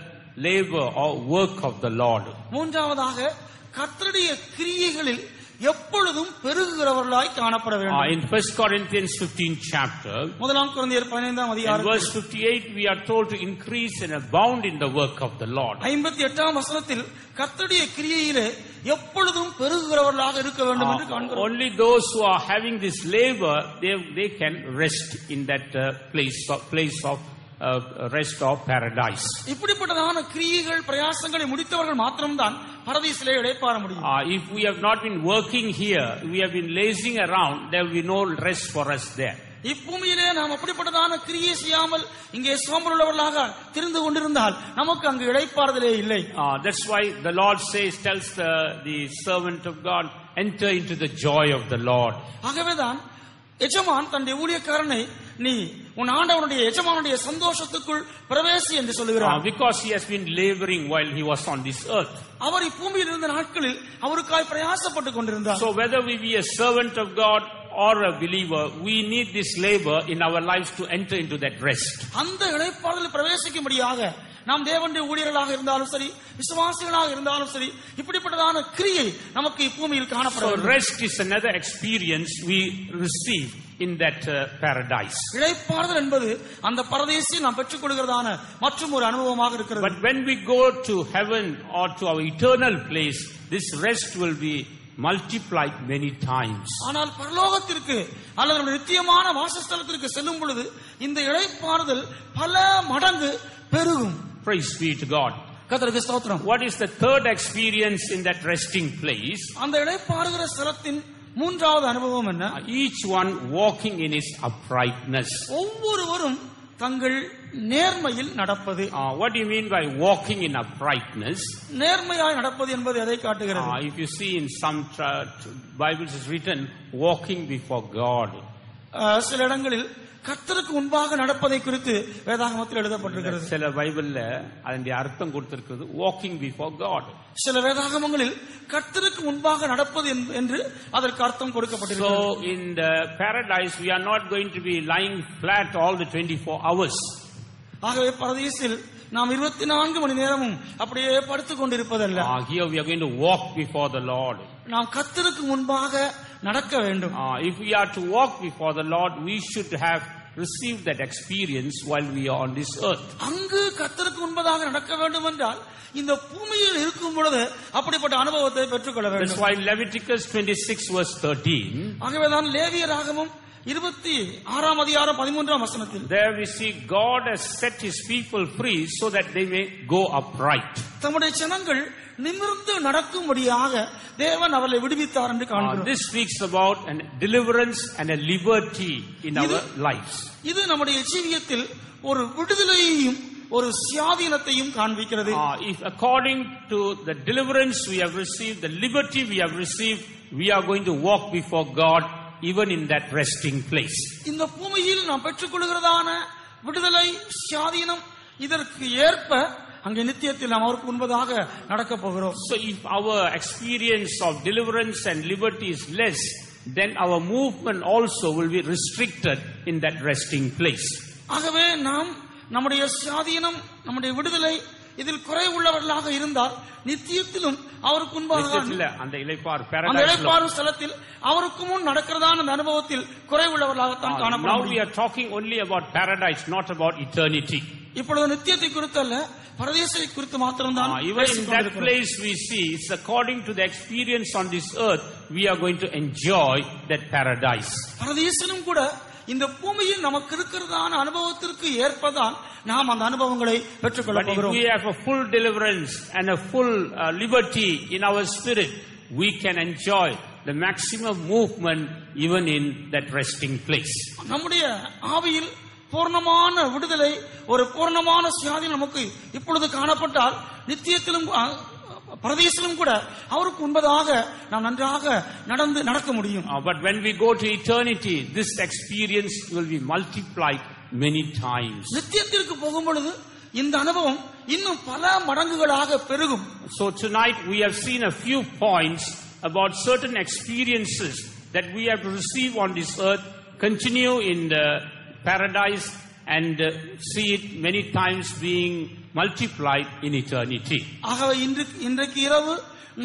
labor or work of the Lord. மூன்றாவதாக கர்த்தருடைய கிரியைகளில் எப்பொழுதும் பெருகுகிறவர்களாய் காணப்பட வேண்டும். In 1 Corinthians 15 chapter, முதலாம் கொரிந்தியர் 15 அதிகாரம் in verse 58, we are told to increase and abound in the work of the Lord. 58 வசனத்தில் கர்த்தருடைய கிரியையிலே எப்பொழுதும் பெருகுகிறவர்களாக இருக்க வேண்டும் என்று காண்கிறோம். Only those who are having this labor, they can rest in that place of rest of paradise. இப்படிப்பட்டதான கிரியைகள் பிரயாசங்களை முடித்தவர்கள் மாத்திரம்தான் பரதீசிலே இளைப்பாற முடியும். If we have not been working here, we have been lazing around, there will be no rest for us there. இப்பூமியிலே நாம் அப்படிப்பட்டதான கிரியை செய்யாமல் இங்கே சோம்பலுள்ளவர்களாக திரிந்து கொண்டிருந்தால் நமக்கு அங்கு இளைப்பாறுதலே இல்லை. That's why the Lord tells the servant of God, enter into the joy of the Lord. ஆகவேதான் எஜமான் தன்னுடைய ஊழியக்காரனை நீ உன் ஆண்டவனுடைய எஜமானுடைய சந்தோஷத்துக்குள் பிரவேசி என்று சொல்லுகிறார். Because he has been laboring while he was on this earth. அவர் இப்பூமியில் இருந்த நாட்களில் அவருக்காய் பிரயாசப்பட்டுக் கொண்டிருந்தார். So whether we be a servant of God or a believer, we need this labor in our lives to enter into that rest. அந்த இளைப்பாறுதலில் பிரவேசிக்கும்படியாக நாம் தேவனுடைய ஊழியர்களாக இருந்தாலும் சரி, விசுவாசிகளாக இருந்தாலும் சரி, இப்படிப்பட்டதான கிரியை நமக்கு இப்பூமியில் காணப்படும். So rest is another experience we receive in that paradise. இளைப்பாறுதல் என்பது அந்த பரதேசில் நாம் பெற்றுக் கொள்கிறதான மற்றும் ஒரு அனுபவமாக இருக்கிறது. But when we go to heaven or to our eternal place, this rest will be multiplied many times. ஆனால் பரலோகத்திற்கு அல்லது நித்தியமான வாசஸ்தலத்திற்கு செல்லும் பொழுது இந்த இளைப்பாறுதல் பல மடங்கு பெருகும். Praise be to God. கர்த்தருக்கு ஸ்தோத்திரம். What is the third experience in that resting place? அந்த இளைப்பாறுகிற ஸ்தலத்தின் மூன்றாவது அனுபவம் என்ன? Each one walking in his uprightness. ஒவ்வொருவரும் தங்கள் நேர்மையில் நடப்பது. What do you mean by walking in uprightness? நேர்மையாய் நடப்பது என்பது எதை காட்டுகிறது? If you see in some Bibles is written walking before God. சில இடங்களில் கர்த்தருக்கு முன்பாக நடப்பதை குறித்து வேதாகமத்தில் எழுதப்பட்டிருக்கிறது. சில பைபிள்ல அதனுடைய அர்த்தம் கொடுத்திருக்கிறது walking before God. சில வேதாகமங்களில் கர்த்தருக்கு முன்பாக நடப்பது என்று அதற்கு அர்த்தம் கொடுக்கப்பட்டிருக்கிறது. So in the paradise we are not going to be lying flat all the 24 hours. ஆகவே பரதீசில் நாம் 24 மணி நேரமும் அப்படியே படுத்துக் கொண்டிருப்பதல்ல. Here we are going to walk before the Lord. நாம் கர்த்தருக்கு முன்பாக நடக்க வேண்டும். If we are to walk before the Lord, we should have received that experience while we are on this earth. அங்கு கர்த்தருக்கு முன்பதாக நடக்க வேண்டும் என்றால் இந்த பூமியில் இருக்கும் பொழுது அப்படிப்பட்ட அனுபவத்தை பெற்றுக்கொள்ள வேண்டும். That's why Leviticus 26 verse 13. ஆகவேதான் லேவியராகமம் 26ஆம் அதிகாரம் 13ஆம் வசனத்தில், there we see God has set his people free so that they may go upright. தம்முடைய ஜனங்கள் நிமிர்ந்து நடக்கும்படியாக தேவன் அவர்களை விடுவித்தார் என்று காண்கிறோம். This speaks about a deliverance and a liberty in our lives. இது நம்முடைய ஜீவியத்தில் ஒரு விடுதலையையும் ஒரு சுயாதீனத்தையும் காண்பிக்கிறது. If according to the deliverance we have received, the liberty we have received, we are going to walk before God even in that resting place. இந்த பூமியில் நாம் பெற்றுக்கொள்கிறதான விடுதலை சுயாதீனம் இதற்கு ஏற்ப அங்கே நித்தியத்தில் நாம் அவருக்கு முன்பதாக நடக்க போகிறோம். So if our experience of deliverance and liberty is less, then our movement also will be restricted in that resting place. ஆகவே நாம் நம்முடைய சுயாதீனம் நம்முடைய விடுதலை இதில் குறைவுள்ளவர்களாக இருந்தால் நித்தியத்திலும் அவருக்கு முன்பாக அந்த இளைப்பாறு ஸ்தலத்தில் அவருக்கு முன் நடக்கிறதான அந்த அனுபவத்தில் குறைவுள்ளவர்களாகத்தான் காணப்படும். Now we are talking only about paradise, not about eternity. இப்பொழுது நித்தியத்தை குறித்து அல்ல, பரதேசத்தை குறித்து மாத்திரம்தான். Even in that place we see it's according to the experience on this earth we are going to enjoy that paradise. பரதேசனும் கூட இந்த பூமியில் நமக்கு இருக்கிறதான அனுபவத்திற்கு ஏற்பதான் நாம் அந்த அனுபவங்களை பெற்றுக்கொள்ள போகிறோம். But if we have a full deliverance and a full liberty in our spirit, we can enjoy the maximum movement even in that resting place. நம்முடைய ஆவியில் பூர்ணமான விடுதலை, ஒரு பூர்ணமான சுயாதீனம் நமக்கு இப்பொழுது காணப்பட்டால் நித்தியத்திலும் பரதேசிலும் கூட அவருக்கு முன்பதாக நாம் நன்றாக நடக்க முடியும். But when we go to eternity, this experience will be multiplied many times. நித்தியத்திற்கு போகும் பொழுது இந்த அனுபவம் இன்னும் பல மடங்குகளாக பெருகும். So tonight we have seen a few points about certain experiences that we have to receive on this earth, continue in the paradise and see it many times being multiplied in eternity. ஆகவே இன்றைக்கு இரவு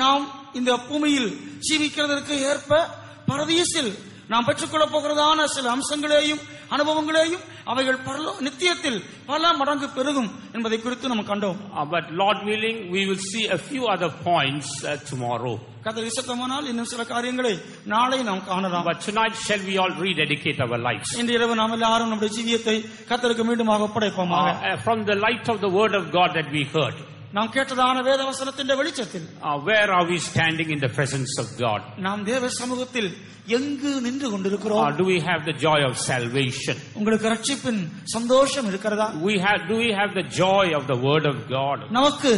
நாம் இந்த பூமியில் ஜீவிக்கிறதற்கு ஏற்ப பரதீசில் நாம் பெற்றுக்கொள்ள போகிறதான சில அம்சங்களையும் அனுபவங்களையும் அவைகள் நித்தியத்தில் பல மடங்கு பெருகும் என்பதை குறித்து நாம் கண்டோம். But Lord willing, we will see a few other points tomorrow. கர்த்தர் இஷ்டமானால் இன்னும் சில காரியங்களை நாளை நாம் காணலாம். But tonight shall we all rededicate our lives? இன்று இரவு நாம் எல்லாரும் நம்முடைய ஜீவியத்தை கர்த்தருக்கு மீண்டுமாக ஒப்படைப்போமாக. From the light of the word of God that we heard, நாம் கேட்டதான வேத வசனத்தின் வெளிச்சத்தில் where are we standing in the presence of God? நாம் தேவ சமூகத்தில் எங்கு நின்று கொண்டிருக்கிறோம்? Do we have the joy of salvation? உங்களுக்கு ரட்சிப்பின் சந்தோஷம் இருக்கிறதா? Do we have the joy of the word of God? நமக்கு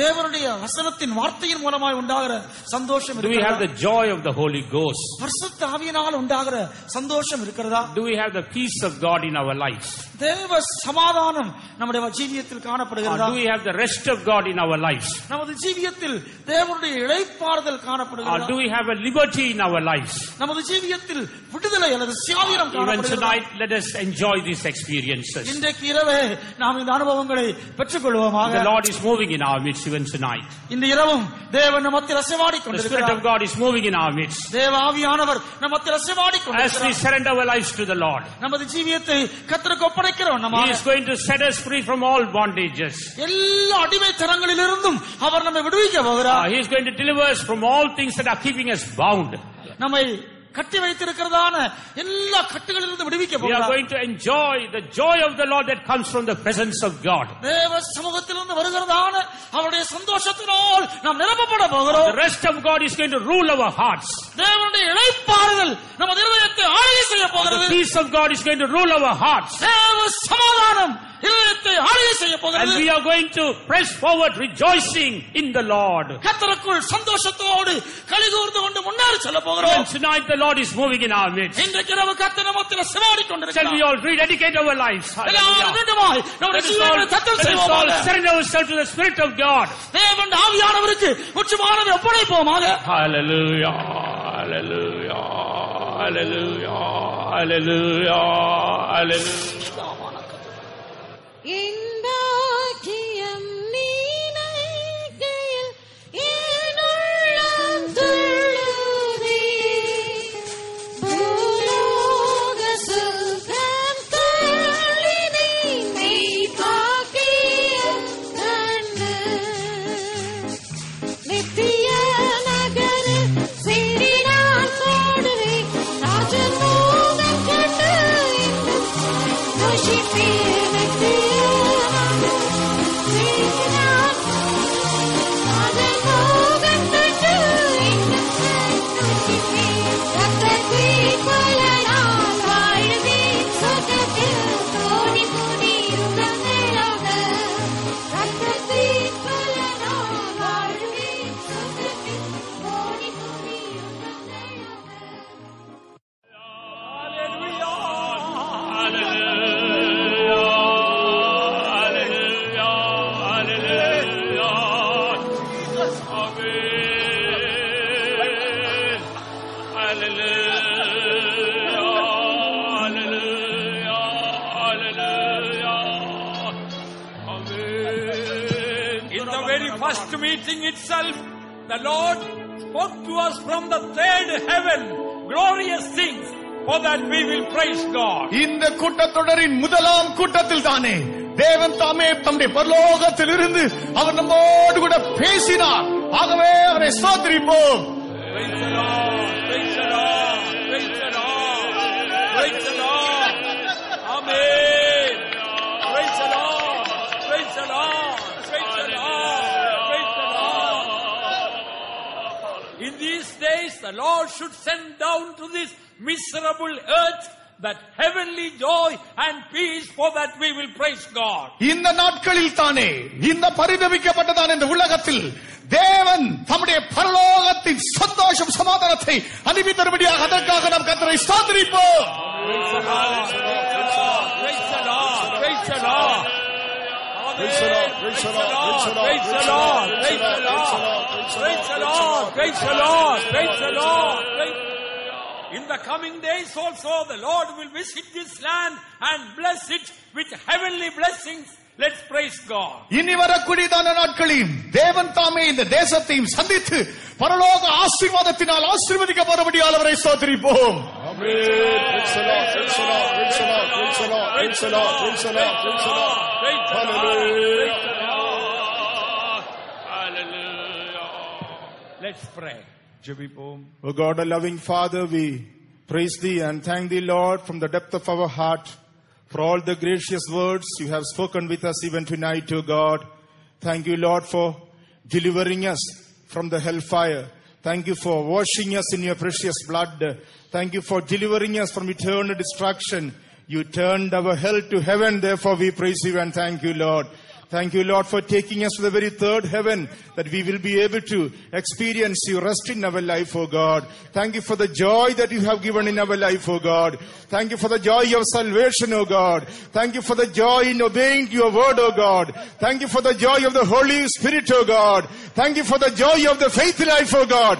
தேவனுடைய வசனத்தின் வார்த்தையின் மூலமாய் உண்டாகிற சந்தோஷம் இருக்கிறதா? Do we have the joy of the Holy Ghost? பரிசுத்த ஆவியினால் உண்டாகிற சந்தோஷம் இருக்கிறதா? Do we have the peace of God in our lives? தேவ சமாதானம் நம்முடைய ஜீவியத்தில் காணப்படுகிறதா? Do we have the rest of God in our lives? நமது ஜீவியத்தில் தேவனுடைய இளைப்பாறுதல் காணப்படுகிறதா? Do we have a liberty in our lives? நமது ஜீவியத்தில் விடுதலை அல்லது சுயாதீனம் காணப்படுகிறதா? Even tonight let us enjoy these experiences. இன்றைக்கு இரவே நாம் இந்த அனுபவங்களை பெற்றுக்கொள்வோமாக. The Lord is moving in our midst even tonight. இந்த இரவும் தேவன் நம் மத்தியில் அசைவாடிக் கொண்டிருக்கிறார். The Spirit of God is moving in our midst. தேவ ஆவியானவர் நம் மத்தியில் அசைவாடிக் கொண்டிருக்கிறார். As we surrender our lives to the Lord, நமது ஜீவியத்தை கர்த்தருக்கு ஒப்படைக்கிறோம். He is going to set us free from all bondages. எல்லா அடிமைத்தனங்களிலிருந்தும் அவர் நம்மை விடுவிக்க போகிறார். He is going to deliver us from all things that are keeping us bound. நம்மை கட்டி வைத்திருக்கிறதான எல்லா கட்டுகளிலிருந்து விடுவிக்க போகிறார். We are going to enjoy the joy of the Lord that comes from the presence of God. தேவ சமூகத்திலிருந்து வருகிறதான அவருடைய சந்தோஷத்தினால் நாம் நிரப்பப்பட போகிறோம். The rest of God is going to rule our hearts. தேவனுடைய இளைப்பாறுதல் நமது இதயத்தை ஆளுகை செய்ய போகிறது. The peace of God is going to rule our hearts. தேவ சமாதானம் இதயத்தை ஆளுகை செய்ய போகிறது. And we are going to press forward rejoicing in the Lord. கர்த்தருக்குள் சந்தோஷத்தோடு களிகூர்ந்து கொண்டு முன்னேறி செல்ல போகிறோம். And tonight the Lord is moving in our midst. இன்றைக்கு இரவு கர்த்தர் நம்மில் அசைவாடிக் கொண்டிருக்கிறார். Shall we all rededicate our lives? எல்லாரும் மீண்டுமாய் நம்முடைய ஜீவனை தத்தம் செய்வோமாக. Let us all surrender ourselves to the Spirit of God. தேவனுடைய ஆவியானவருக்கு முற்றுமானதை ஒப்படைப்போமாக. Hallelujah, hallelujah, hallelujah, hallelujah, hallelujah. இன்பாக்கியம் நீனைகையில் என்னுள்ளம் துள்ளுதே. பூலோக சுகம் தள்ளினே மெய்பாக்கியம் கண்டு. நித்திய நகர சிறினான் கோடுவே ராஜமோகம் First meeting itself, the Lord spoke to us from the third heaven glorious things, for that we will praise God. இந்த கூட்டத்தொடரின் முதலாம் கூட்டத்தில் தானே தேவன் தாமே தம்முடைய பரலோகத்தில் இருந்து அவர் நம்மோடு கூட பேசினார். ஆகவே அவரை ஸ்தோத்திரிப்போம். Praise the Lord, praise the Lord, praise the Lord, praise the Lord. Amen. Praise the Lord, praise the Lord, praise the Lord. In these days, the Lord should send down to this miserable earth that heavenly joy and peace, for that we will praise God. இந்த நாட்களில் தானே இந்த பரிதபிக்கப்பட்டதான இந்த உலகத்தில் தேவன் தம்முடைய பரலோகத்தின் சந்தோஷம் சமாதானத்தை அனுப்பி தரும்படியாக அதற்காக நாம் கர்த்தரை ஸ்தோத்திரிப்போம். Praise the Lord, praise the Lord, praise the Lord. Praise the Lord, praise the Lord, praise the Lord, praise the Lord, praise the Lord, praise the Lord, praise the Lord. In the coming days also the Lord will visit this land and bless it with heavenly blessings. Let's praise God. இனி வரக்கூடியதான நாட்களில் தேவன் தாமே இந்த தேசத்தையும் சந்தித்து பரலோக ஆசீர்வாதத்தினால் ஆசீர்வதிக்கப்படும்படியாக அவரை ஸ்தோத்திரிப்போம். Praise the Lord, praise the Lord, praise the Lord, praise the Lord, praise the Lord, praise the Lord, praise the Lord. Hallelujah. Hallelujah. Let's pray. O God, a loving Father, we praise Thee and thank Thee, Lord, from the depth of our heart for all the gracious words You have spoken with us even tonight, O God. Thank You, Lord, for delivering us from the hellfire. Thank You for washing us in Your precious blood. Thank You for delivering us from eternal destruction. You turned our hell to heaven. Therefore, we praise You and thank You, Lord. Thank You, Lord, for taking us to the very third heaven, that we will be able to experience You rest in our life, O God. Thank You for the joy that You have given in our life, O God. Thank You for the joy of salvation, O God. Thank You for the joy in obeying Your word, O God. Thank You for the joy of the Holy Spirit, O God. Thank You for the joy of the faith life, O God.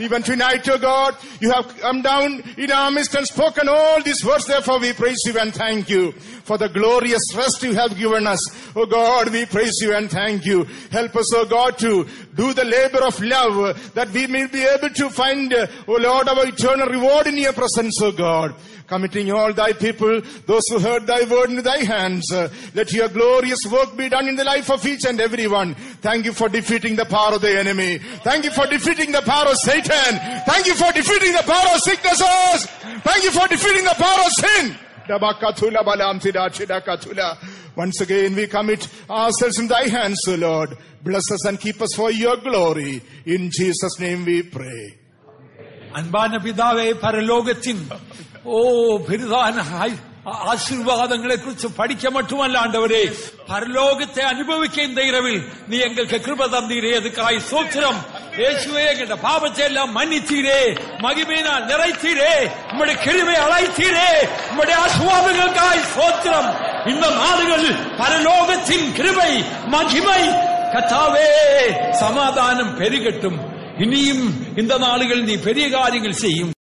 Even tonight, O God, You have come down in our midst and spoken all these words. Therefore, we praise You and thank You for the glorious rest You have given us. O God, we praise You and thank You. Help us, O God, to do the labor of love, that we may be able to find, O Lord, our eternal reward in Your presence, O God. Committing all Thy people, those who heard Thy word into Thy hands, let Your glorious work be done in the life of each and every one. Thank You for defeating the power of the enemy. Thank You for defeating the power of Satan. Thank You for defeating the power of sicknesses. Thank You for defeating the power of sin. Once again we commit ourselves in Thy hands, O Lord. Bless us and keep us for Your glory. In Jesus' name we pray. அன்பான பிதாவே, பரலோகத்தின் பெரிதான ஆசீர்வாதங்களை குறித்து படிக்க மட்டுமல்ல ஆண்டவரே, பரலோகத்தை அனுபவிக்க இந்த இரவில் நீ எங்களுக்கு கிருபை தந்தீரே, அதுக்காய் ஸ்தோத்திரம். இயேசுவே, எங்கள் பாவத்தை எல்லாம் மன்னித்தீரே, மகிமையினால் நிறைத்தீரே, உம்முடைய கிருபை அழைத்தீரே, உம்முடைய ஆசீர்வாதங்களுக்காய் ஸ்தோத்திரம். இந்த நாடுகளில் பரலோகத்தின் கிருபை மகிமை கர்த்தாவே சமாதானம் பெருகட்டும். இனியும் இந்த நாடுகளில் நீ பெரிய காரியங்கள் செய்யும்.